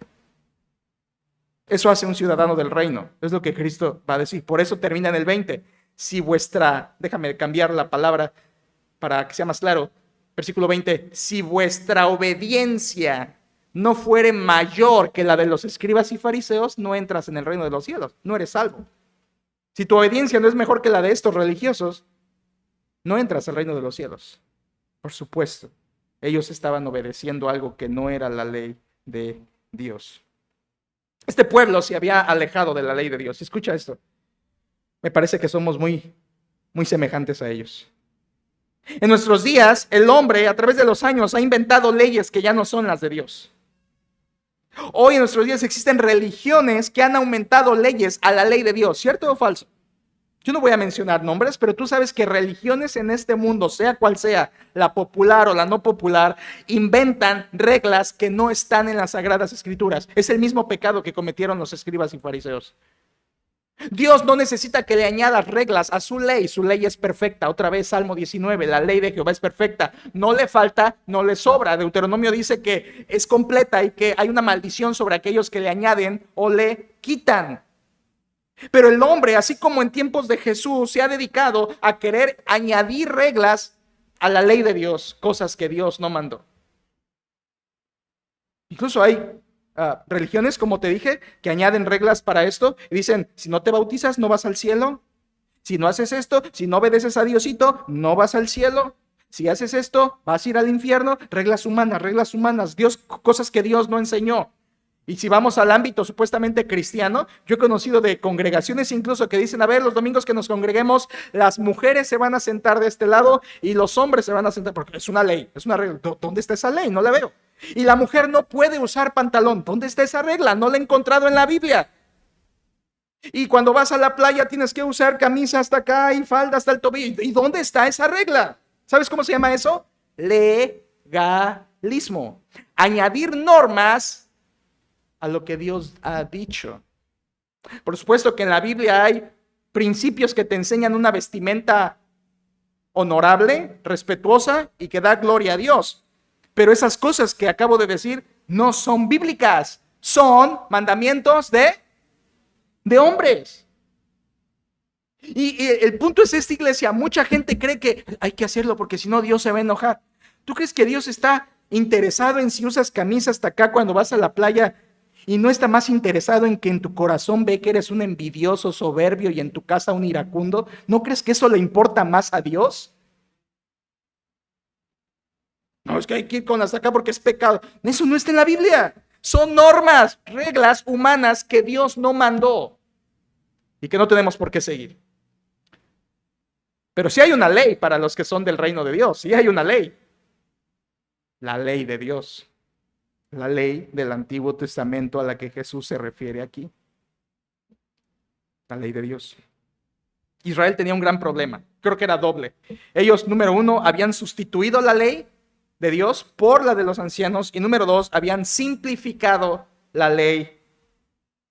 Eso hace un ciudadano del reino, es lo que Cristo va a decir. Por eso termina en el 20. Déjame cambiar la palabra para que sea más claro. Versículo 20, si vuestra obediencia no fuere mayor que la de los escribas y fariseos, no entras en el reino de los cielos, no eres salvo. Si tu obediencia no es mejor que la de estos religiosos, no entras al reino de los cielos. Por supuesto, ellos estaban obedeciendo algo que no era la ley de Dios. Este pueblo se había alejado de la ley de Dios. Escucha esto. Me parece que somos muy semejantes a ellos. En nuestros días, el hombre a través de los años ha inventado leyes que ya no son las de Dios. Hoy en nuestros días existen religiones que han aumentado leyes a la ley de Dios. ¿Cierto o falso? Yo no voy a mencionar nombres, pero tú sabes que religiones en este mundo, sea cual sea, la popular o la no popular, inventan reglas que no están en las Sagradas Escrituras. Es el mismo pecado que cometieron los escribas y fariseos. Dios no necesita que le añadas reglas a su ley es perfecta. Otra vez Salmo 19, la ley de Jehová es perfecta, no le falta, no le sobra. Deuteronomio dice que es completa y que hay una maldición sobre aquellos que le añaden o le quitan. Pero el hombre, así como en tiempos de Jesús, se ha dedicado a querer añadir reglas a la ley de Dios, cosas que Dios no mandó. Incluso hay religiones, como te dije, que añaden reglas para esto y dicen, si no te bautizas no vas al cielo, si no haces esto, si no obedeces a Diosito, no vas al cielo, si haces esto, vas a ir al infierno. Reglas humanas, Dios, cosas que Dios no enseñó. Y si vamos al ámbito supuestamente cristiano, yo he conocido de congregaciones incluso que dicen, a ver, los domingos que nos congreguemos, las mujeres se van a sentar de este lado y los hombres se van a sentar, porque es una ley, es una regla. ¿Dónde está esa ley? No la veo. Y la mujer no puede usar pantalón. ¿Dónde está esa regla? No la he encontrado en la Biblia. Y cuando vas a la playa tienes que usar camisa hasta acá y falda hasta el tobillo. ¿Y dónde está esa regla? ¿Sabes cómo se llama eso? Legalismo. Añadir normas a lo que Dios ha dicho. Por supuesto que en la Biblia hay principios que te enseñan una vestimenta honorable, respetuosa y que da gloria a Dios. Pero esas cosas que acabo de decir no son bíblicas, son mandamientos de hombres. Y el punto es esta, iglesia, mucha gente cree que hay que hacerlo porque si no Dios se va a enojar. ¿Tú crees que Dios está interesado en si usas camisa hasta acá cuando vas a la playa y no está más interesado en que en tu corazón ve que eres un envidioso, soberbio y en tu casa un iracundo? ¿No crees que eso le importa más a Dios? No, es que hay que ir con hasta acá porque es pecado. Eso no está en la Biblia. Son normas, reglas humanas que Dios no mandó y que no tenemos por qué seguir. Pero sí hay una ley para los que son del reino de Dios. Sí hay una ley. La ley de Dios. La ley del Antiguo Testamento a la que Jesús se refiere aquí. La ley de Dios. Israel tenía un gran problema. Creo que era doble. Ellos, número uno, habían sustituido la ley de Dios por la de los ancianos. Y número dos, habían simplificado la ley.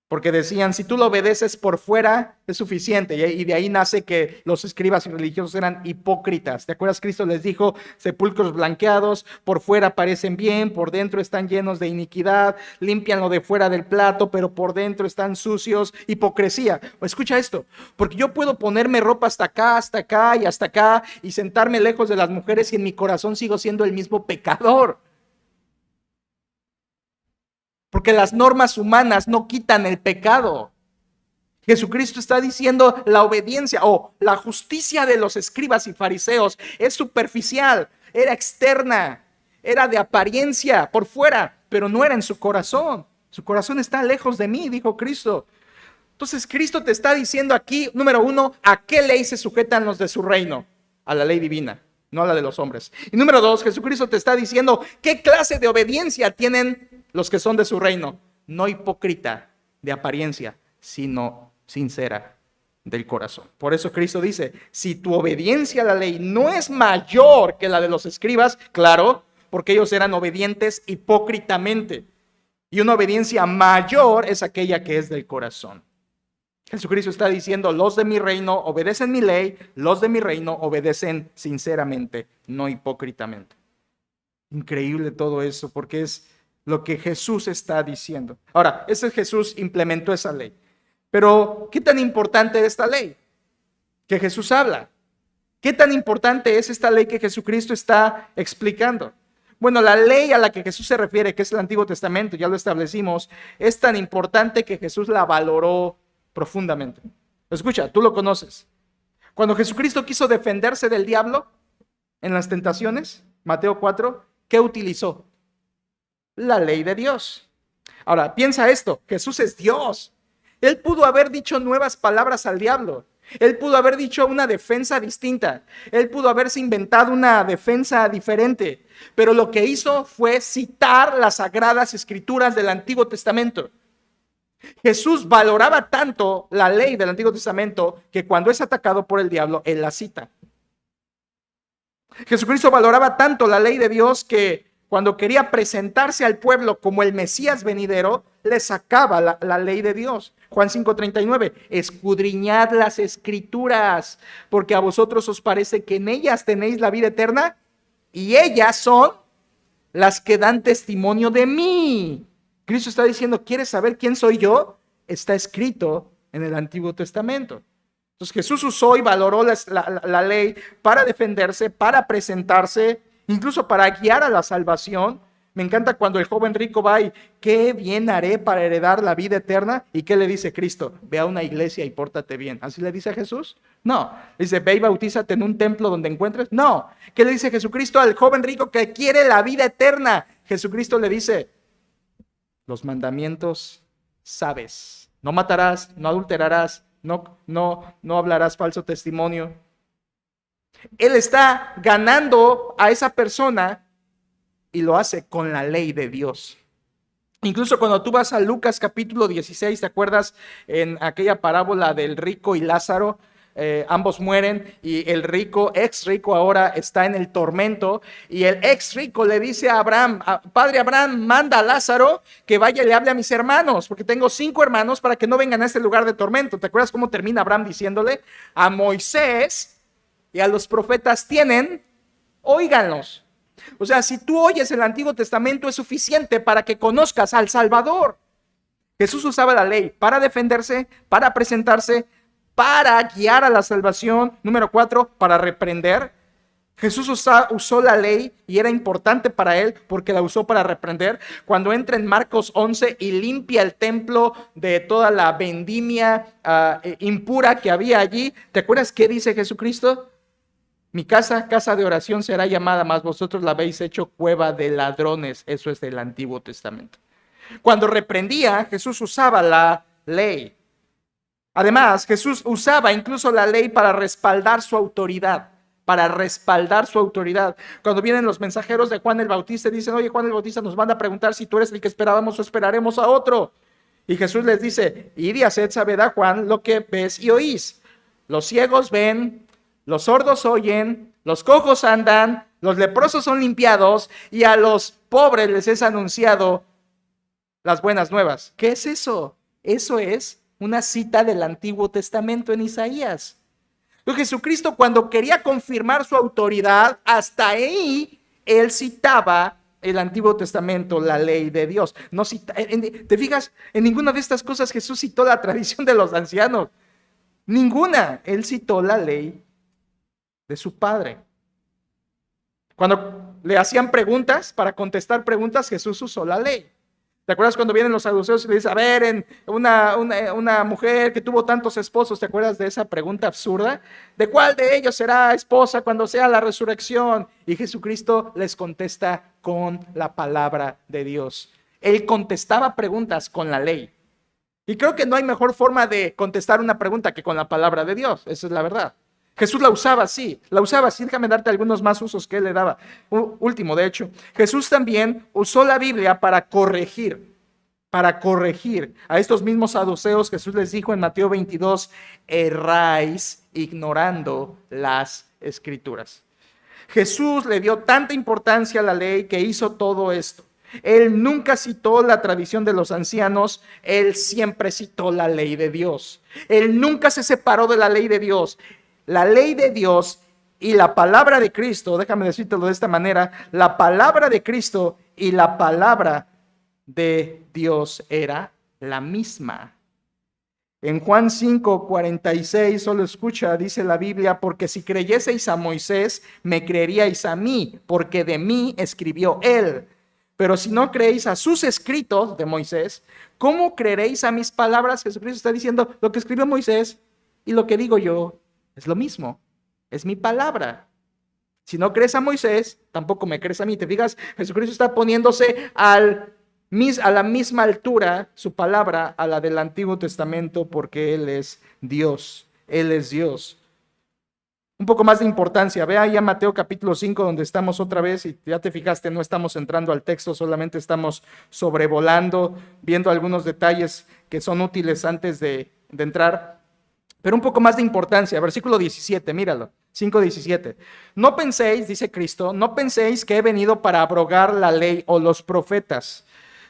Porque decían, si tú lo obedeces por fuera, es suficiente. Y de ahí nace que los escribas y religiosos eran hipócritas. ¿Te acuerdas? Cristo les dijo, sepulcros blanqueados, por fuera parecen bien, por dentro están llenos de iniquidad, limpian lo de fuera del plato, pero por dentro están sucios. Hipocresía. Escucha esto, porque yo puedo ponerme ropa hasta acá y hasta acá y sentarme lejos de las mujeres y en mi corazón sigo siendo el mismo pecador. Porque las normas humanas no quitan el pecado. Jesucristo está diciendo la obediencia o la justicia de los escribas y fariseos es superficial, era externa, era de apariencia por fuera, pero no era en su corazón. Su corazón está lejos de mí, dijo Cristo. Entonces Cristo te está diciendo aquí, número uno, ¿a qué ley se sujetan los de su reino? A la ley divina, no a la de los hombres. Y número dos, Jesucristo te está diciendo qué clase de obediencia tienen los que son de su reino. No hipócrita de apariencia, sino sincera del corazón. Por eso Cristo dice, si tu obediencia a la ley no es mayor que la de los escribas, claro, porque ellos eran obedientes hipócritamente. Y una obediencia mayor es aquella que es del corazón. Jesucristo está diciendo, los de mi reino obedecen mi ley, los de mi reino obedecen sinceramente, no hipócritamente. Increíble todo eso, porque es lo que Jesús está diciendo. Ahora, ese Jesús implementó esa ley. Pero, ¿qué tan importante es esta ley que Jesús habla? ¿Qué tan importante es esta ley que Jesucristo está explicando? Bueno, la ley a la que Jesús se refiere, que es el Antiguo Testamento, ya lo establecimos, es tan importante que Jesús la valoró profundamente. Escucha, tú lo conoces. Cuando Jesucristo quiso defenderse del diablo en las tentaciones, Mateo 4, ¿qué utilizó? La ley de Dios. Ahora, piensa esto, Jesús es Dios. Él pudo haber dicho nuevas palabras al diablo. Él pudo haber dicho una defensa distinta. Él pudo haberse inventado una defensa diferente. Pero lo que hizo fue citar las sagradas escrituras del Antiguo Testamento. Jesús valoraba tanto la ley del Antiguo Testamento que cuando es atacado por el diablo, él la cita. Jesucristo valoraba tanto la ley de Dios que cuando quería presentarse al pueblo como el Mesías venidero, le sacaba la ley de Dios. Juan 5:39, escudriñad las escrituras, porque a vosotros os parece que en ellas tenéis la vida eterna, y ellas son las que dan testimonio de mí. Cristo está diciendo, ¿quieres saber quién soy yo? Está escrito en el Antiguo Testamento. Entonces Jesús usó y valoró la ley para defenderse, para presentarse, incluso para guiar a la salvación. Me encanta cuando el joven rico va y, ¿qué bien haré para heredar la vida eterna? ¿Y qué le dice Cristo? Ve a una iglesia y pórtate bien. ¿Así le dice a Jesús? No. Dice, ve y bautízate en un templo donde encuentres. No. ¿Qué le dice Jesucristo al joven rico que quiere la vida eterna? Jesucristo le dice, los mandamientos sabes. No matarás, no adulterarás, no hablarás falso testimonio. Él está ganando a esa persona y lo hace con la ley de Dios. Incluso cuando tú vas a Lucas capítulo 16, ¿te acuerdas en aquella parábola del rico y Lázaro? Ambos mueren y el rico, ex rico ahora está en el tormento y el ex rico le dice a Abraham, padre Abraham, manda a Lázaro que vaya y le hable a mis hermanos, porque tengo 5 hermanos para que no vengan a este lugar de tormento. ¿Te acuerdas cómo termina Abraham diciéndole? A Moisés y a los profetas tienen, óiganlos. O sea, si tú oyes el Antiguo Testamento es suficiente para que conozcas al Salvador. Jesús usaba la ley para defenderse, para presentarse, para guiar a la salvación. Número 4, para reprender. Jesús usó la ley y era importante para él porque la usó para reprender. Cuando entra en Marcos 11 y limpia el templo de toda la vendimia impura que había allí, ¿te acuerdas qué dice Jesucristo? Mi casa, casa de oración será llamada, mas vosotros la habéis hecho cueva de ladrones. Eso es del Antiguo Testamento. Cuando reprendía, Jesús usaba la ley. Además, Jesús usaba incluso la ley para respaldar su autoridad. Para respaldar su autoridad. Cuando vienen los mensajeros de Juan el Bautista, dicen, oye, Juan el Bautista nos manda a preguntar si tú eres el que esperábamos o esperaremos a otro. Y Jesús les dice, id y haced saber a Juan lo que ves y oís. Los ciegos ven, los sordos oyen, los cojos andan, los leprosos son limpiados y a los pobres les es anunciado las buenas nuevas. ¿Qué es eso? Eso es una cita del Antiguo Testamento en Isaías. Entonces, Jesucristo, cuando quería confirmar su autoridad, hasta ahí él citaba el Antiguo Testamento, la ley de Dios. No cita, ¿te fijas? En ninguna de estas cosas Jesús citó la tradición de los ancianos. Ninguna. Él citó la ley de su padre. Cuando le hacían preguntas, para contestar preguntas, Jesús usó la ley. ¿Te acuerdas cuando vienen los saduceos y le dicen, a ver, en una mujer que tuvo tantos esposos, ¿te acuerdas de esa pregunta absurda? ¿De cuál de ellos será esposa cuando sea la resurrección? Y Jesucristo les contesta con la palabra de Dios. Él contestaba preguntas con la ley. Y creo que no hay mejor forma de contestar una pregunta que con la palabra de Dios. Esa es la verdad. Jesús la usaba así. Déjame darte algunos más usos que él le daba. Último, de hecho, Jesús también usó la Biblia para corregir a estos mismos saduceos. Jesús les dijo en Mateo 22, erráis ignorando las escrituras. Jesús le dio tanta importancia a la ley que hizo todo esto. Él nunca citó la tradición de los ancianos, él siempre citó la ley de Dios. Él nunca se separó de la ley de Dios. La ley de Dios y la palabra de Cristo, déjame decírtelo de esta manera, la palabra de Cristo y la palabra de Dios era la misma. En Juan 5:46, solo escucha, dice la Biblia, porque si creyeseis a Moisés, me creeríais a mí, porque de mí escribió él. Pero si no creéis a sus escritos de Moisés, ¿cómo creeréis a mis palabras? Jesucristo está diciendo, lo que escribió Moisés y lo que digo yo es lo mismo, es mi palabra. Si no crees a Moisés, tampoco me crees a mí. ¿Te fijas? Jesucristo está poniéndose al a la misma altura su palabra a la del Antiguo Testamento, porque Él es Dios. Él es Dios. Un poco más de importancia. Ve ahí a Mateo capítulo 5, donde estamos otra vez, y ya te fijaste, no estamos entrando al texto, solamente estamos sobrevolando, viendo algunos detalles que son útiles antes de entrar. Pero un poco más de importancia. Versículo 17, míralo. 5:17. No penséis, dice Cristo, no penséis que he venido para abrogar la ley o los profetas.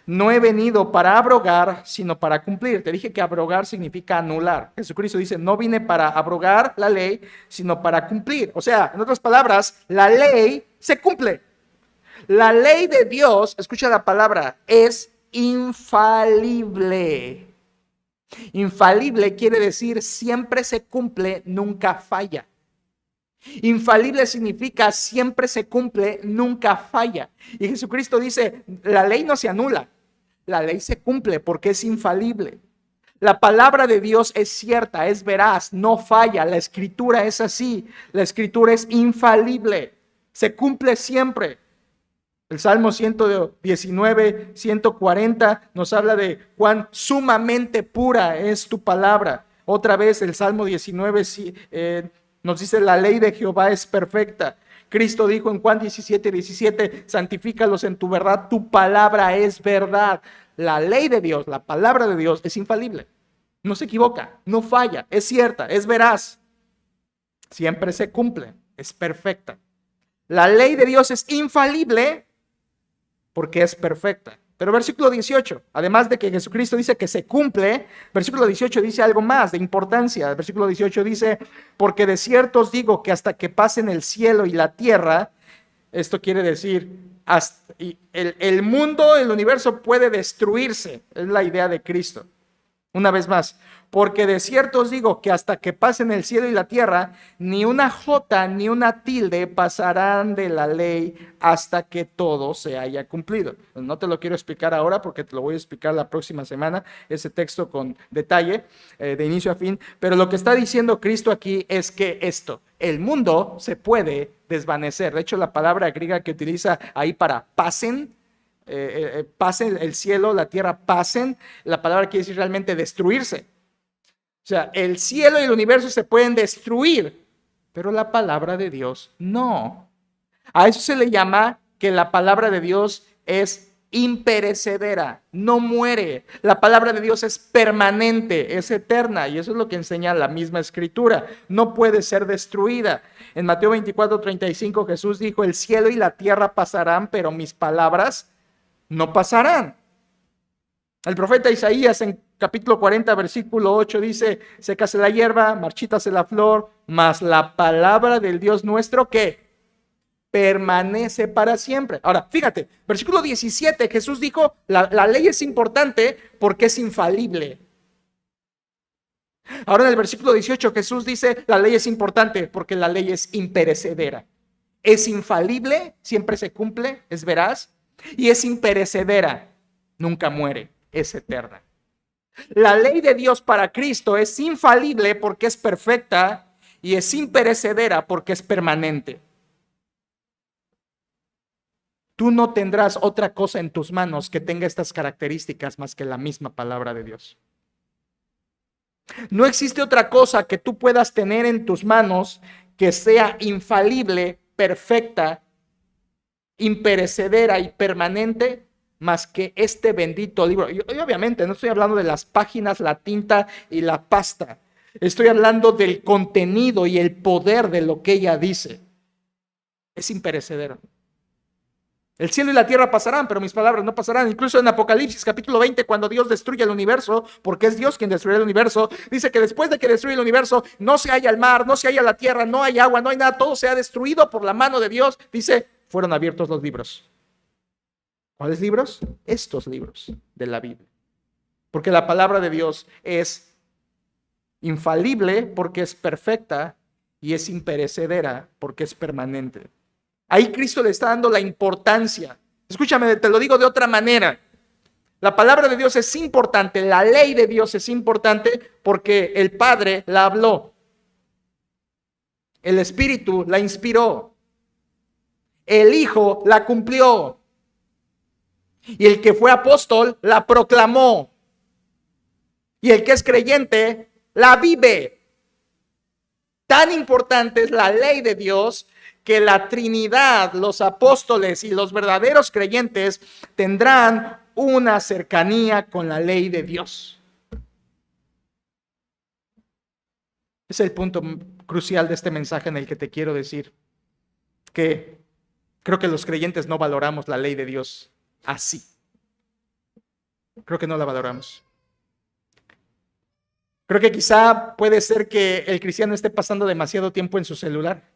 No he venido para abrogar, sino para cumplir. Te dije que abrogar significa anular. Jesucristo dice, no vine para abrogar la ley, sino para cumplir. O sea, en otras palabras, la ley se cumple. La ley de Dios, escucha la palabra, es infalible. Infalible quiere decir siempre se cumple, nunca falla. Infalible significa siempre se cumple, nunca falla. Y Jesucristo dice, la ley no se anula, la ley se cumple porque es infalible. La palabra de Dios es cierta, es veraz, no falla. La escritura es así, la escritura es infalible, se cumple siempre. El Salmo 119, 140 nos habla de cuán sumamente pura es tu palabra. Otra vez el Salmo 19 nos dice, la ley de Jehová es perfecta. Cristo dijo en Juan 17:17, santifícalos en tu verdad, tu palabra es verdad. La ley de Dios, la palabra de Dios es infalible. No se equivoca, no falla, es cierta, es veraz. Siempre se cumple, es perfecta. La ley de Dios es infalible porque es perfecta. Pero versículo 18, además de que Jesucristo dice que se cumple, versículo 18 dice algo más de importancia. Versículo 18 dice, porque de cierto os digo que hasta que pasen el cielo y la tierra, esto quiere decir, hasta, el mundo, el universo puede destruirse, es la idea de Cristo. Una vez más, porque de cierto os digo que hasta que pasen el cielo y la tierra, ni una jota ni una tilde pasarán de la ley hasta que todo se haya cumplido. No te lo quiero explicar ahora porque te lo voy a explicar la próxima semana, ese texto con detalle, de inicio a fin. Pero lo que está diciendo Cristo aquí es que el mundo se puede desvanecer. De hecho, la palabra griega que utiliza ahí para pasen, pasen el cielo, la tierra pasen, la palabra quiere decir realmente destruirse. O sea, el cielo y el universo se pueden destruir, pero la palabra de Dios no. A eso se le llama que la palabra de Dios es imperecedera, no muere. La palabra de Dios es permanente, es eterna, y eso es lo que enseña la misma escritura. No puede ser destruida. En Mateo 24:35 Jesús dijo, el cielo y la tierra pasarán, pero mis palabras no pasarán. El profeta Isaías en capítulo 40, versículo 8 dice, sécase la hierba, marchítase la flor, mas la palabra del Dios nuestro, ¿qué? Permanece para siempre. Ahora, fíjate, versículo 17, Jesús dijo, la ley es importante porque es infalible. Ahora en el versículo 18 Jesús dice, la ley es importante porque la ley es imperecedera. Es infalible, siempre se cumple, es veraz, y es imperecedera, nunca muere, es eterna. La ley de Dios para Cristo es infalible porque es perfecta y es imperecedera porque es permanente. Tú no tendrás otra cosa en tus manos que tenga estas características más que la misma palabra de Dios. No existe otra cosa que tú puedas tener en tus manos que sea infalible, perfecta, imperecedera y permanente más que este bendito libro. Y obviamente no estoy hablando de las páginas, la tinta y la pasta. Estoy hablando del contenido y el poder de lo que ella dice. Es imperecedero. El cielo y la tierra pasarán, pero mis palabras no pasarán. Incluso en Apocalipsis capítulo 20, cuando Dios destruye el universo, porque es Dios quien destruye el universo, dice que después de que destruye el universo, no se halla el mar, no se halla la tierra, no hay agua, no hay nada, todo se ha destruido por la mano de Dios. Dice, fueron abiertos los libros. ¿Cuáles libros? Estos libros de la Biblia. Porque la palabra de Dios es infalible porque es perfecta y es imperecedera porque es permanente. Ahí Cristo le está dando la importancia. Escúchame, te lo digo de otra manera. La palabra de Dios es importante, la ley de Dios es importante porque el Padre la habló. El Espíritu la inspiró. El Hijo la cumplió. Y el que fue apóstol la proclamó. Y el que es creyente la vive. Tan importante es la ley de Dios que la Trinidad, los apóstoles y los verdaderos creyentes tendrán una cercanía con la ley de Dios. Es el punto crucial de este mensaje en el que te quiero decir que creo que los creyentes no valoramos la ley de Dios así. Creo que no la valoramos. Creo que quizá puede ser que el cristiano esté pasando demasiado tiempo en su celular.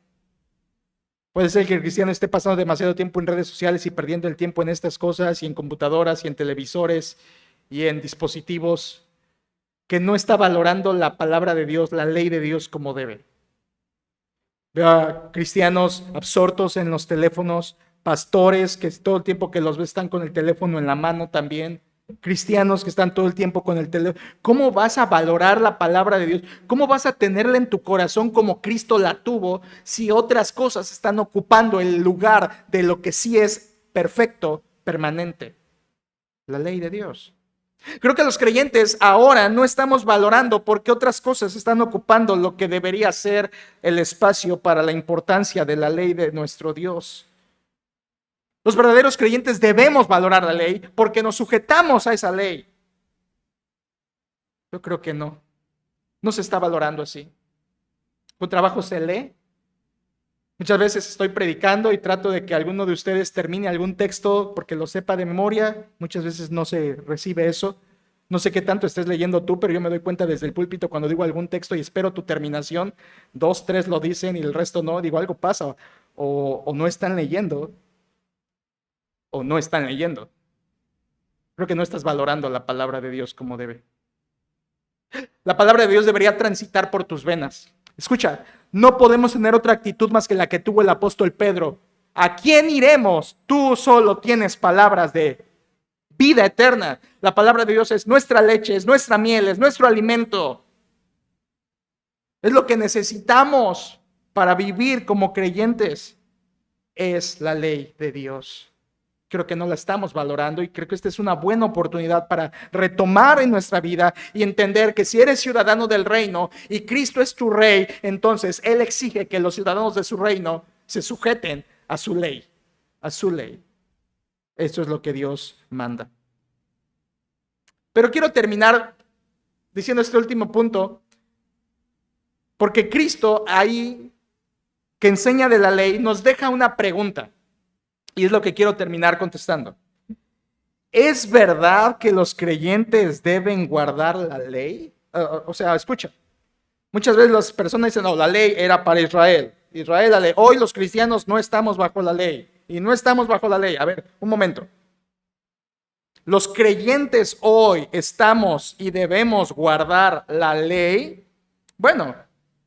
Puede ser que el cristiano esté pasando demasiado tiempo en redes sociales y perdiendo el tiempo en estas cosas y en computadoras y en televisores y en dispositivos, que no está valorando la palabra de Dios, la ley de Dios como debe. Veo a cristianos absortos en los teléfonos, pastores que todo el tiempo que los ves están con el teléfono en la mano también. Cristianos que están todo el tiempo con el teléfono. ¿Cómo vas a valorar la palabra de Dios? ¿Cómo vas a tenerla en tu corazón como Cristo la tuvo si otras cosas están ocupando el lugar de lo que sí es perfecto, permanente? La ley de Dios. Creo que los creyentes ahora no estamos valorando porque otras cosas están ocupando lo que debería ser el espacio para la importancia de la ley de nuestro Dios. Los verdaderos creyentes debemos valorar la ley porque nos sujetamos a esa ley. Yo creo que no se está valorando así. Con trabajo se lee. Muchas veces estoy predicando y trato de que alguno de ustedes termine algún texto porque lo sepa de memoria. Muchas veces no se recibe eso. No sé qué tanto estés leyendo tú, pero yo me doy cuenta desde el púlpito cuando digo algún texto y espero tu terminación. 2, 3 lo dicen y el resto no. Digo, algo pasa. O no están leyendo. O no están leyendo. Creo que no estás valorando la palabra de Dios como debe. La palabra de Dios debería transitar por tus venas. Escucha, no podemos tener otra actitud más que la que tuvo el apóstol Pedro. ¿A quién iremos? Tú solo tienes palabras de vida eterna. La palabra de Dios es nuestra leche, es nuestra miel, es nuestro alimento. Es lo que necesitamos para vivir como creyentes. Es la ley de Dios. Creo que no la estamos valorando y creo que esta es una buena oportunidad para retomar en nuestra vida y entender que si eres ciudadano del reino y Cristo es tu rey, entonces Él exige que los ciudadanos de su reino se sujeten a su ley, a su ley. Eso es lo que Dios manda. Pero quiero terminar diciendo este último punto, porque Cristo ahí, que enseña de la ley, nos deja una pregunta. Y es lo que quiero terminar contestando. ¿Es verdad que los creyentes deben guardar la ley? O sea, escucha. Muchas veces las personas dicen, no, la ley era para Israel. Israel, la ley. Hoy los cristianos no estamos bajo la ley. Y no estamos bajo la ley. A ver, un momento. Los creyentes hoy estamos y debemos guardar la ley. Bueno,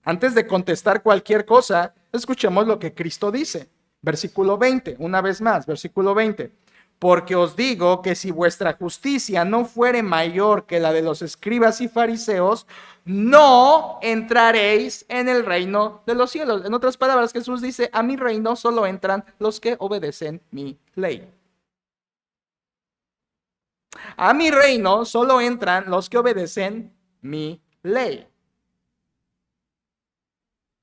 antes de contestar cualquier cosa, escuchemos lo que Cristo dice. Versículo 20, una vez más, versículo 20. Porque os digo que si vuestra justicia no fuere mayor que la de los escribas y fariseos, no entraréis en el reino de los cielos. En otras palabras, Jesús dice, a mi reino solo entran los que obedecen mi ley. A mi reino solo entran los que obedecen mi ley.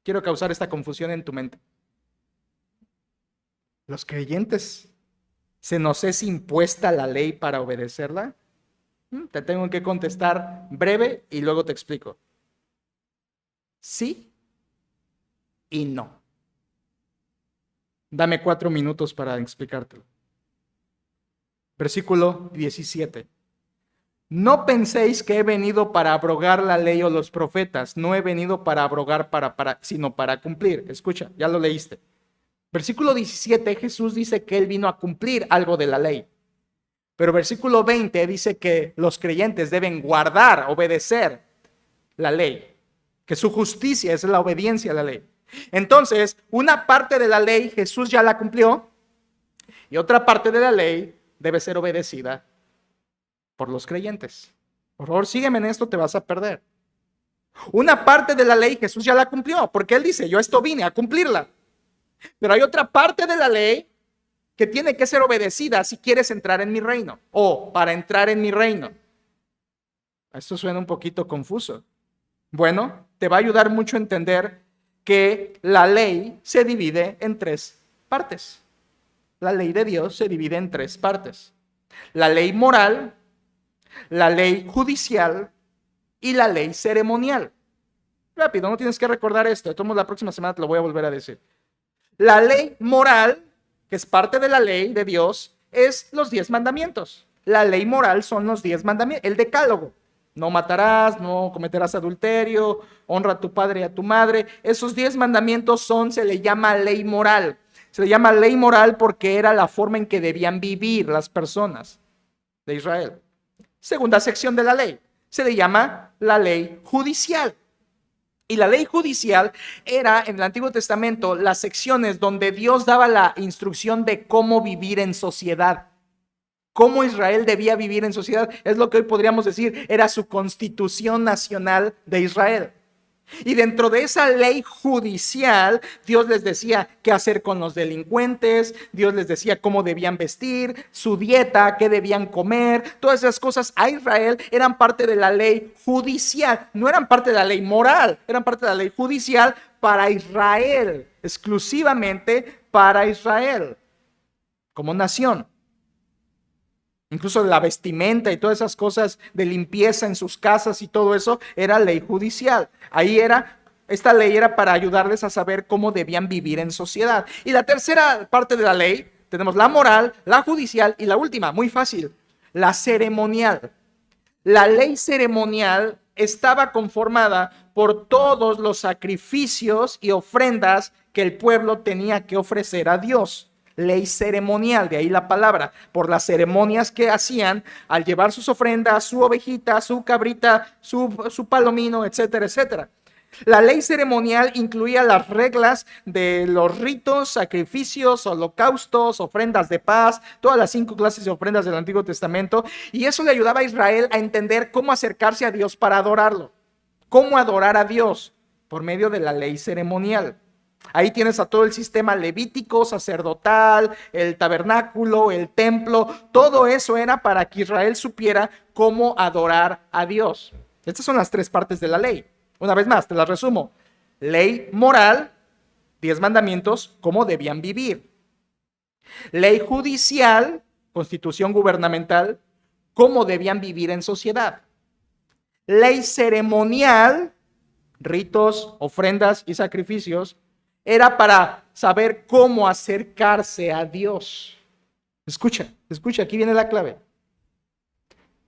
Quiero causar esta confusión en tu mente. Los creyentes, ¿se nos es impuesta la ley para obedecerla? Te tengo que contestar breve y luego te explico. Sí y no. Dame 4 minutos para explicártelo. Versículo 17. No penséis que he venido para abrogar la ley o los profetas. No he venido para abrogar, sino para cumplir. Escucha, ya lo leíste. Versículo 17, Jesús dice que Él vino a cumplir algo de la ley. Pero versículo 20 dice que los creyentes deben guardar, obedecer la ley. Que su justicia es la obediencia a la ley. Entonces, una parte de la ley Jesús ya la cumplió y otra parte de la ley debe ser obedecida por los creyentes. Por favor, sígueme en esto, te vas a perder. Una parte de la ley Jesús ya la cumplió porque Él dice, yo esto vine a cumplirla. Pero hay otra parte de la ley que tiene que ser obedecida si quieres entrar en mi reino o para entrar en mi reino. Esto suena un poquito confuso. Bueno, te va a ayudar mucho a entender que la ley se divide en tres partes. La ley de Dios se divide en tres partes. La ley moral, la ley judicial y la ley ceremonial. Rápido, no tienes que recordar esto. De todos modos, la próxima semana te lo voy a volver a decir. La ley moral, que es parte de la ley de Dios, es los 10 mandamientos. La ley moral son los 10 mandamientos, el decálogo. No matarás, no cometerás adulterio, honra a tu padre y a tu madre. Esos 10 mandamientos se le llama ley moral. Se le llama ley moral porque era la forma en que debían vivir las personas de Israel. Segunda sección de la ley, se le llama la ley judicial. Y la ley judicial era en el Antiguo Testamento las secciones donde Dios daba la instrucción de cómo vivir en sociedad. Cómo Israel debía vivir en sociedad, es lo que hoy podríamos decir, era su constitución nacional de Israel. Y dentro de esa ley judicial, Dios les decía qué hacer con los delincuentes, Dios les decía cómo debían vestir, su dieta, qué debían comer, todas esas cosas a Israel eran parte de la ley judicial, no eran parte de la ley moral, eran parte de la ley judicial para Israel, exclusivamente para Israel, como nación. Incluso la vestimenta y todas esas cosas de limpieza en sus casas y todo eso era ley judicial. Esta ley era para ayudarles a saber cómo debían vivir en sociedad. Y la tercera parte de la ley, tenemos la moral, la judicial y la última, muy fácil, la ceremonial. La ley ceremonial estaba conformada por todos los sacrificios y ofrendas que el pueblo tenía que ofrecer a Dios. Ley ceremonial, de ahí la palabra, por las ceremonias que hacían al llevar sus ofrendas, su ovejita, su cabrita, su palomino, etcétera, etcétera. La ley ceremonial incluía las reglas de los ritos, sacrificios, holocaustos, ofrendas de paz, todas las 5 clases de ofrendas del Antiguo Testamento, y eso le ayudaba a Israel a entender cómo acercarse a Dios para adorarlo, cómo adorar a Dios por medio de la ley ceremonial. Ahí tienes a todo el sistema levítico, sacerdotal, el tabernáculo, el templo. Todo eso era para que Israel supiera cómo adorar a Dios. Estas son las 3 partes de la ley. Una vez más, te las resumo. Ley moral, 10 mandamientos, cómo debían vivir. Ley judicial, constitución gubernamental, cómo debían vivir en sociedad. Ley ceremonial, ritos, ofrendas y sacrificios, era para saber cómo acercarse a Dios. Escucha, aquí viene la clave.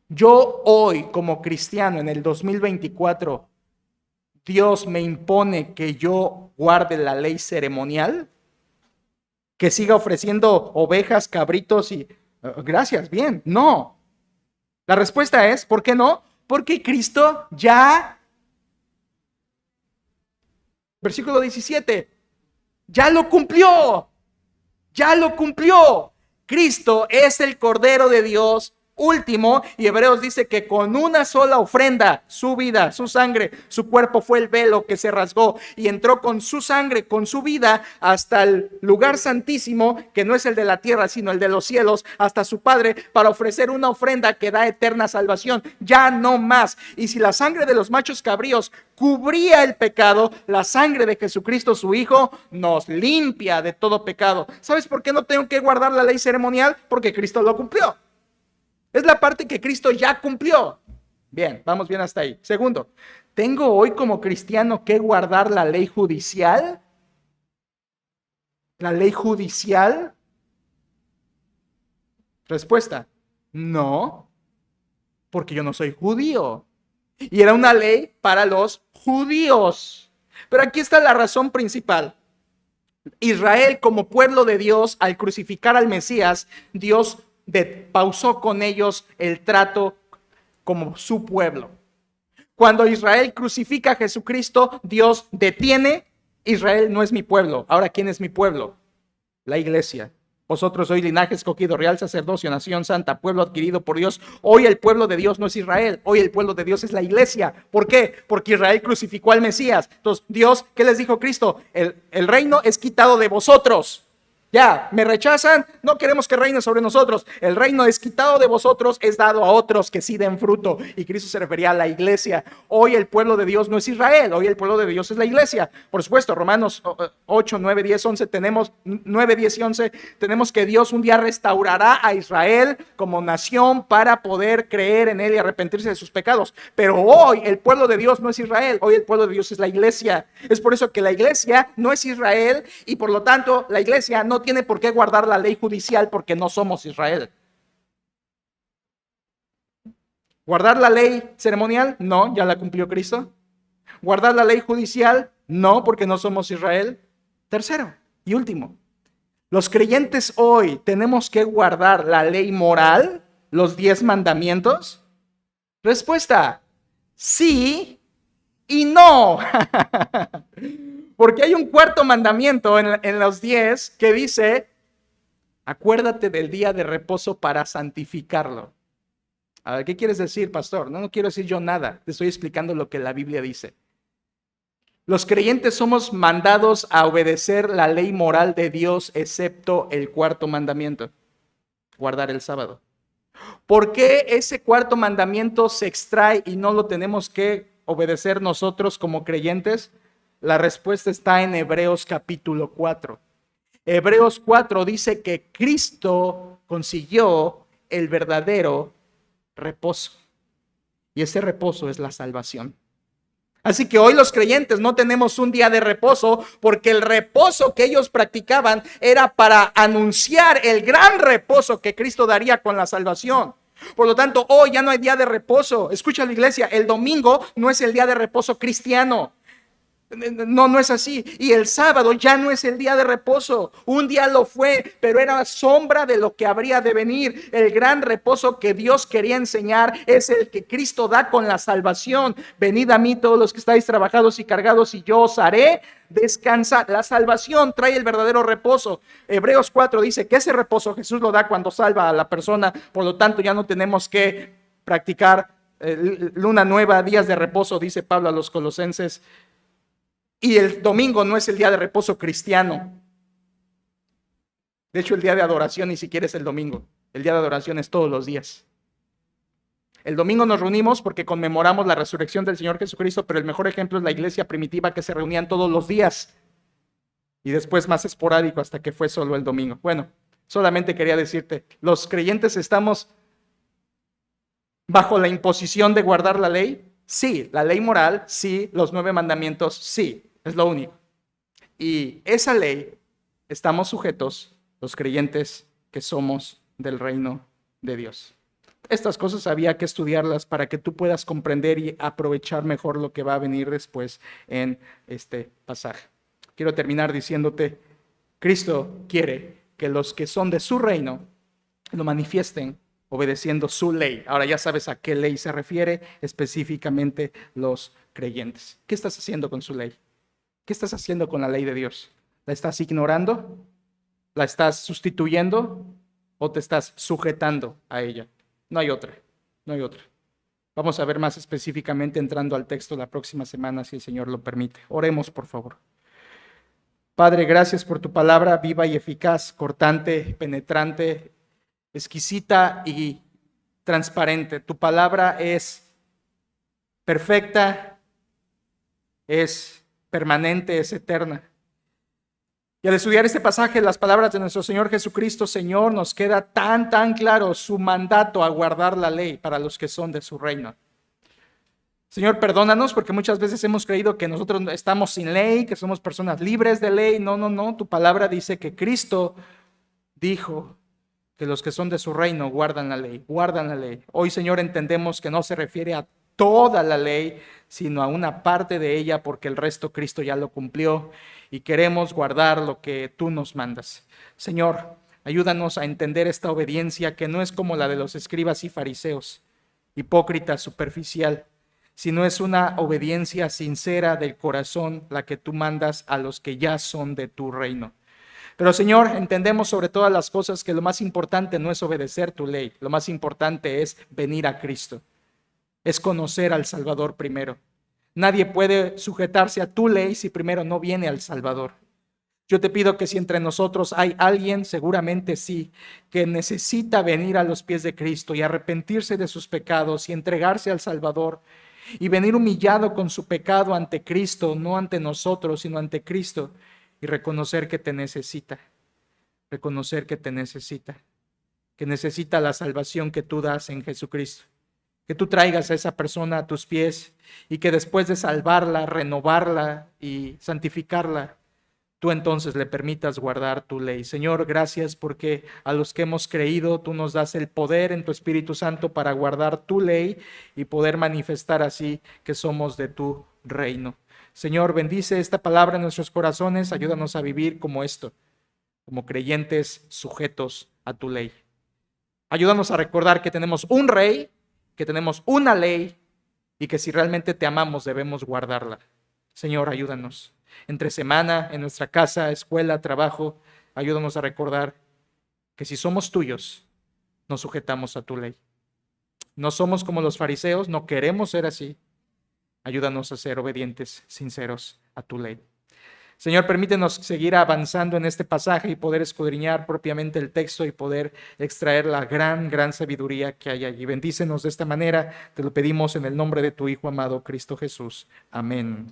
Yo hoy, como cristiano, en el 2024, Dios me impone que yo guarde la ley ceremonial, que siga ofreciendo ovejas, cabritos y... gracias, bien, no. La respuesta es, ¿por qué no? Porque Cristo ya... Versículo 17. Ya lo cumplió. Cristo es el Cordero de Dios último, y Hebreos dice que con una sola ofrenda, su vida, su sangre, su cuerpo fue el velo que se rasgó y entró con su sangre, con su vida hasta el lugar santísimo, que no es el de la tierra sino el de los cielos, hasta su Padre, para ofrecer una ofrenda que da eterna salvación, ya no más. Y si la sangre de los machos cabríos cubría el pecado, la sangre de Jesucristo su Hijo nos limpia de todo pecado. ¿Sabes por qué no tengo que guardar la ley ceremonial? Porque Cristo lo cumplió. Es la parte que Cristo ya cumplió. Bien, vamos bien hasta ahí. Segundo, ¿tengo hoy como cristiano que guardar la ley judicial? ¿La ley judicial? Respuesta, no, porque yo no soy judío. Y era una ley para los judíos. Pero aquí está la razón principal. Israel, como pueblo de Dios, al crucificar al Mesías, Dios pausó con ellos el trato como su pueblo. Cuando Israel crucifica a Jesucristo, Dios detiene. Israel no es mi pueblo. Ahora, ¿quién es mi pueblo? La iglesia. Vosotros sois linaje escogido, real sacerdocio, nación santa, pueblo adquirido por Dios. Hoy el pueblo de Dios no es Israel. Hoy el pueblo de Dios es la iglesia. ¿Por qué? Porque Israel crucificó al Mesías. Entonces, Dios, ¿qué les dijo Cristo? El reino es quitado de vosotros. Ya, me rechazan, no queremos que reine sobre nosotros. El reino es quitado de vosotros, es dado a otros que sí den fruto. Y Cristo se refería a la iglesia. Hoy el pueblo de Dios no es Israel, hoy el pueblo de Dios es la iglesia. Por supuesto, Romanos 8, 9, 10, 11, tenemos 9, 10 y 11, tenemos que Dios un día restaurará a Israel como nación para poder creer en él y arrepentirse de sus pecados. Pero hoy el pueblo de Dios no es Israel, hoy el pueblo de Dios es la iglesia. Es por eso que la iglesia no es Israel y por lo tanto la iglesia no tiene por qué guardar la ley judicial porque no somos Israel. ¿Guardar la ley ceremonial? No, ya la cumplió Cristo. ¿Guardar la ley judicial? No, porque no somos Israel. Tercero y último, los creyentes hoy tenemos que guardar la ley moral, los 10 mandamientos. Respuesta, sí y no. Porque hay un cuarto mandamiento en los 10 que dice, acuérdate del día de reposo para santificarlo. A ver, ¿qué quieres decir, pastor? No quiero decir yo nada, te estoy explicando lo que la Biblia dice. Los creyentes somos mandados a obedecer la ley moral de Dios, excepto el cuarto mandamiento, guardar el sábado. ¿Por qué ese cuarto mandamiento se extrae y no lo tenemos que obedecer nosotros como creyentes? La respuesta está en Hebreos capítulo 4. Hebreos 4 dice que Cristo consiguió el verdadero reposo. Y ese reposo es la salvación. Así que hoy los creyentes no tenemos un día de reposo porque el reposo que ellos practicaban era para anunciar el gran reposo que Cristo daría con la salvación. Por lo tanto, hoy ya no hay día de reposo. Escucha la iglesia, el domingo no es el día de reposo cristiano. No es así. Y el sábado ya no es el día de reposo. Un día lo fue, pero era sombra de lo que habría de venir. El gran reposo que Dios quería enseñar es el que Cristo da con la salvación. Venid a mí todos los que estáis trabajados y cargados y yo os haré descansar. La salvación trae el verdadero reposo. Hebreos 4 dice que ese reposo Jesús lo da cuando salva a la persona. Por lo tanto, ya no tenemos que practicar luna nueva, días de reposo, dice Pablo a los Colosenses. Y el domingo no es el día de reposo cristiano. De hecho, el día de adoración ni siquiera es el domingo. El día de adoración es todos los días. El domingo nos reunimos porque conmemoramos la resurrección del Señor Jesucristo, pero el mejor ejemplo es la iglesia primitiva que se reunían todos los días. Y después más esporádico hasta que fue solo el domingo. Bueno, solamente quería decirte, los creyentes estamos bajo la imposición de guardar la ley. Sí, la ley moral, sí, los 9 mandamientos, sí. Es lo único. Y esa ley estamos sujetos los creyentes que somos del reino de Dios. Estas cosas había que estudiarlas para que tú puedas comprender y aprovechar mejor lo que va a venir después en este pasaje. Quiero terminar diciéndote, Cristo quiere que los que son de su reino lo manifiesten obedeciendo su ley. Ahora ya sabes a qué ley se refiere específicamente los creyentes. ¿Qué estás haciendo con su ley? ¿Qué estás haciendo con la ley de Dios? ¿La estás ignorando? ¿La estás sustituyendo? ¿O te estás sujetando a ella? No hay otra, no hay otra. Vamos a ver más específicamente entrando al texto la próxima semana, si el Señor lo permite. Oremos, por favor. Padre, gracias por tu palabra viva y eficaz, cortante, penetrante, exquisita y transparente. Tu palabra es perfecta, es permanente, es eterna. Y al estudiar este pasaje, las palabras de nuestro Señor Jesucristo, Señor, nos queda tan claro su mandato a guardar la ley para los que son de su reino. Señor, perdónanos porque muchas veces hemos creído que nosotros estamos sin ley, que somos personas libres de ley. No. Tu palabra dice que Cristo dijo que los que son de su reino guardan la ley, guardan la ley. Hoy, Señor, entendemos que no se refiere a toda la ley, sino a una parte de ella, porque el resto Cristo ya lo cumplió y queremos guardar lo que tú nos mandas. Señor, ayúdanos a entender esta obediencia que no es como la de los escribas y fariseos, hipócrita, superficial, sino es una obediencia sincera del corazón la que tú mandas a los que ya son de tu reino. Pero Señor, entendemos sobre todas las cosas que lo más importante no es obedecer tu ley, lo más importante es venir a Cristo. Es conocer al Salvador primero. Nadie puede sujetarse a tu ley si primero no viene al Salvador. Yo te pido que si entre nosotros hay alguien, seguramente sí, que necesita venir a los pies de Cristo y arrepentirse de sus pecados y entregarse al Salvador y venir humillado con su pecado ante Cristo, no ante nosotros, sino ante Cristo, y reconocer que te necesita, reconocer que necesita la salvación que tú das en Jesucristo. Que tú traigas a esa persona a tus pies y que después de salvarla, renovarla y santificarla, tú entonces le permitas guardar tu ley. Señor, gracias porque a los que hemos creído, tú nos das el poder en tu Espíritu Santo para guardar tu ley y poder manifestar así que somos de tu reino. Señor, bendice esta palabra en nuestros corazones, ayúdanos a vivir como esto, como creyentes sujetos a tu ley. Ayúdanos a recordar que tenemos un rey, que tenemos una ley y que si realmente te amamos debemos guardarla. Señor, ayúdanos. Entre semana, en nuestra casa, escuela, trabajo, ayúdanos a recordar que si somos tuyos, nos sujetamos a tu ley. No somos como los fariseos, no queremos ser así. Ayúdanos a ser obedientes, sinceros a tu ley. Señor, permítenos seguir avanzando en este pasaje y poder escudriñar propiamente el texto y poder extraer la gran sabiduría que hay allí. Bendícenos de esta manera, te lo pedimos en el nombre de tu Hijo amado, Cristo Jesús. Amén.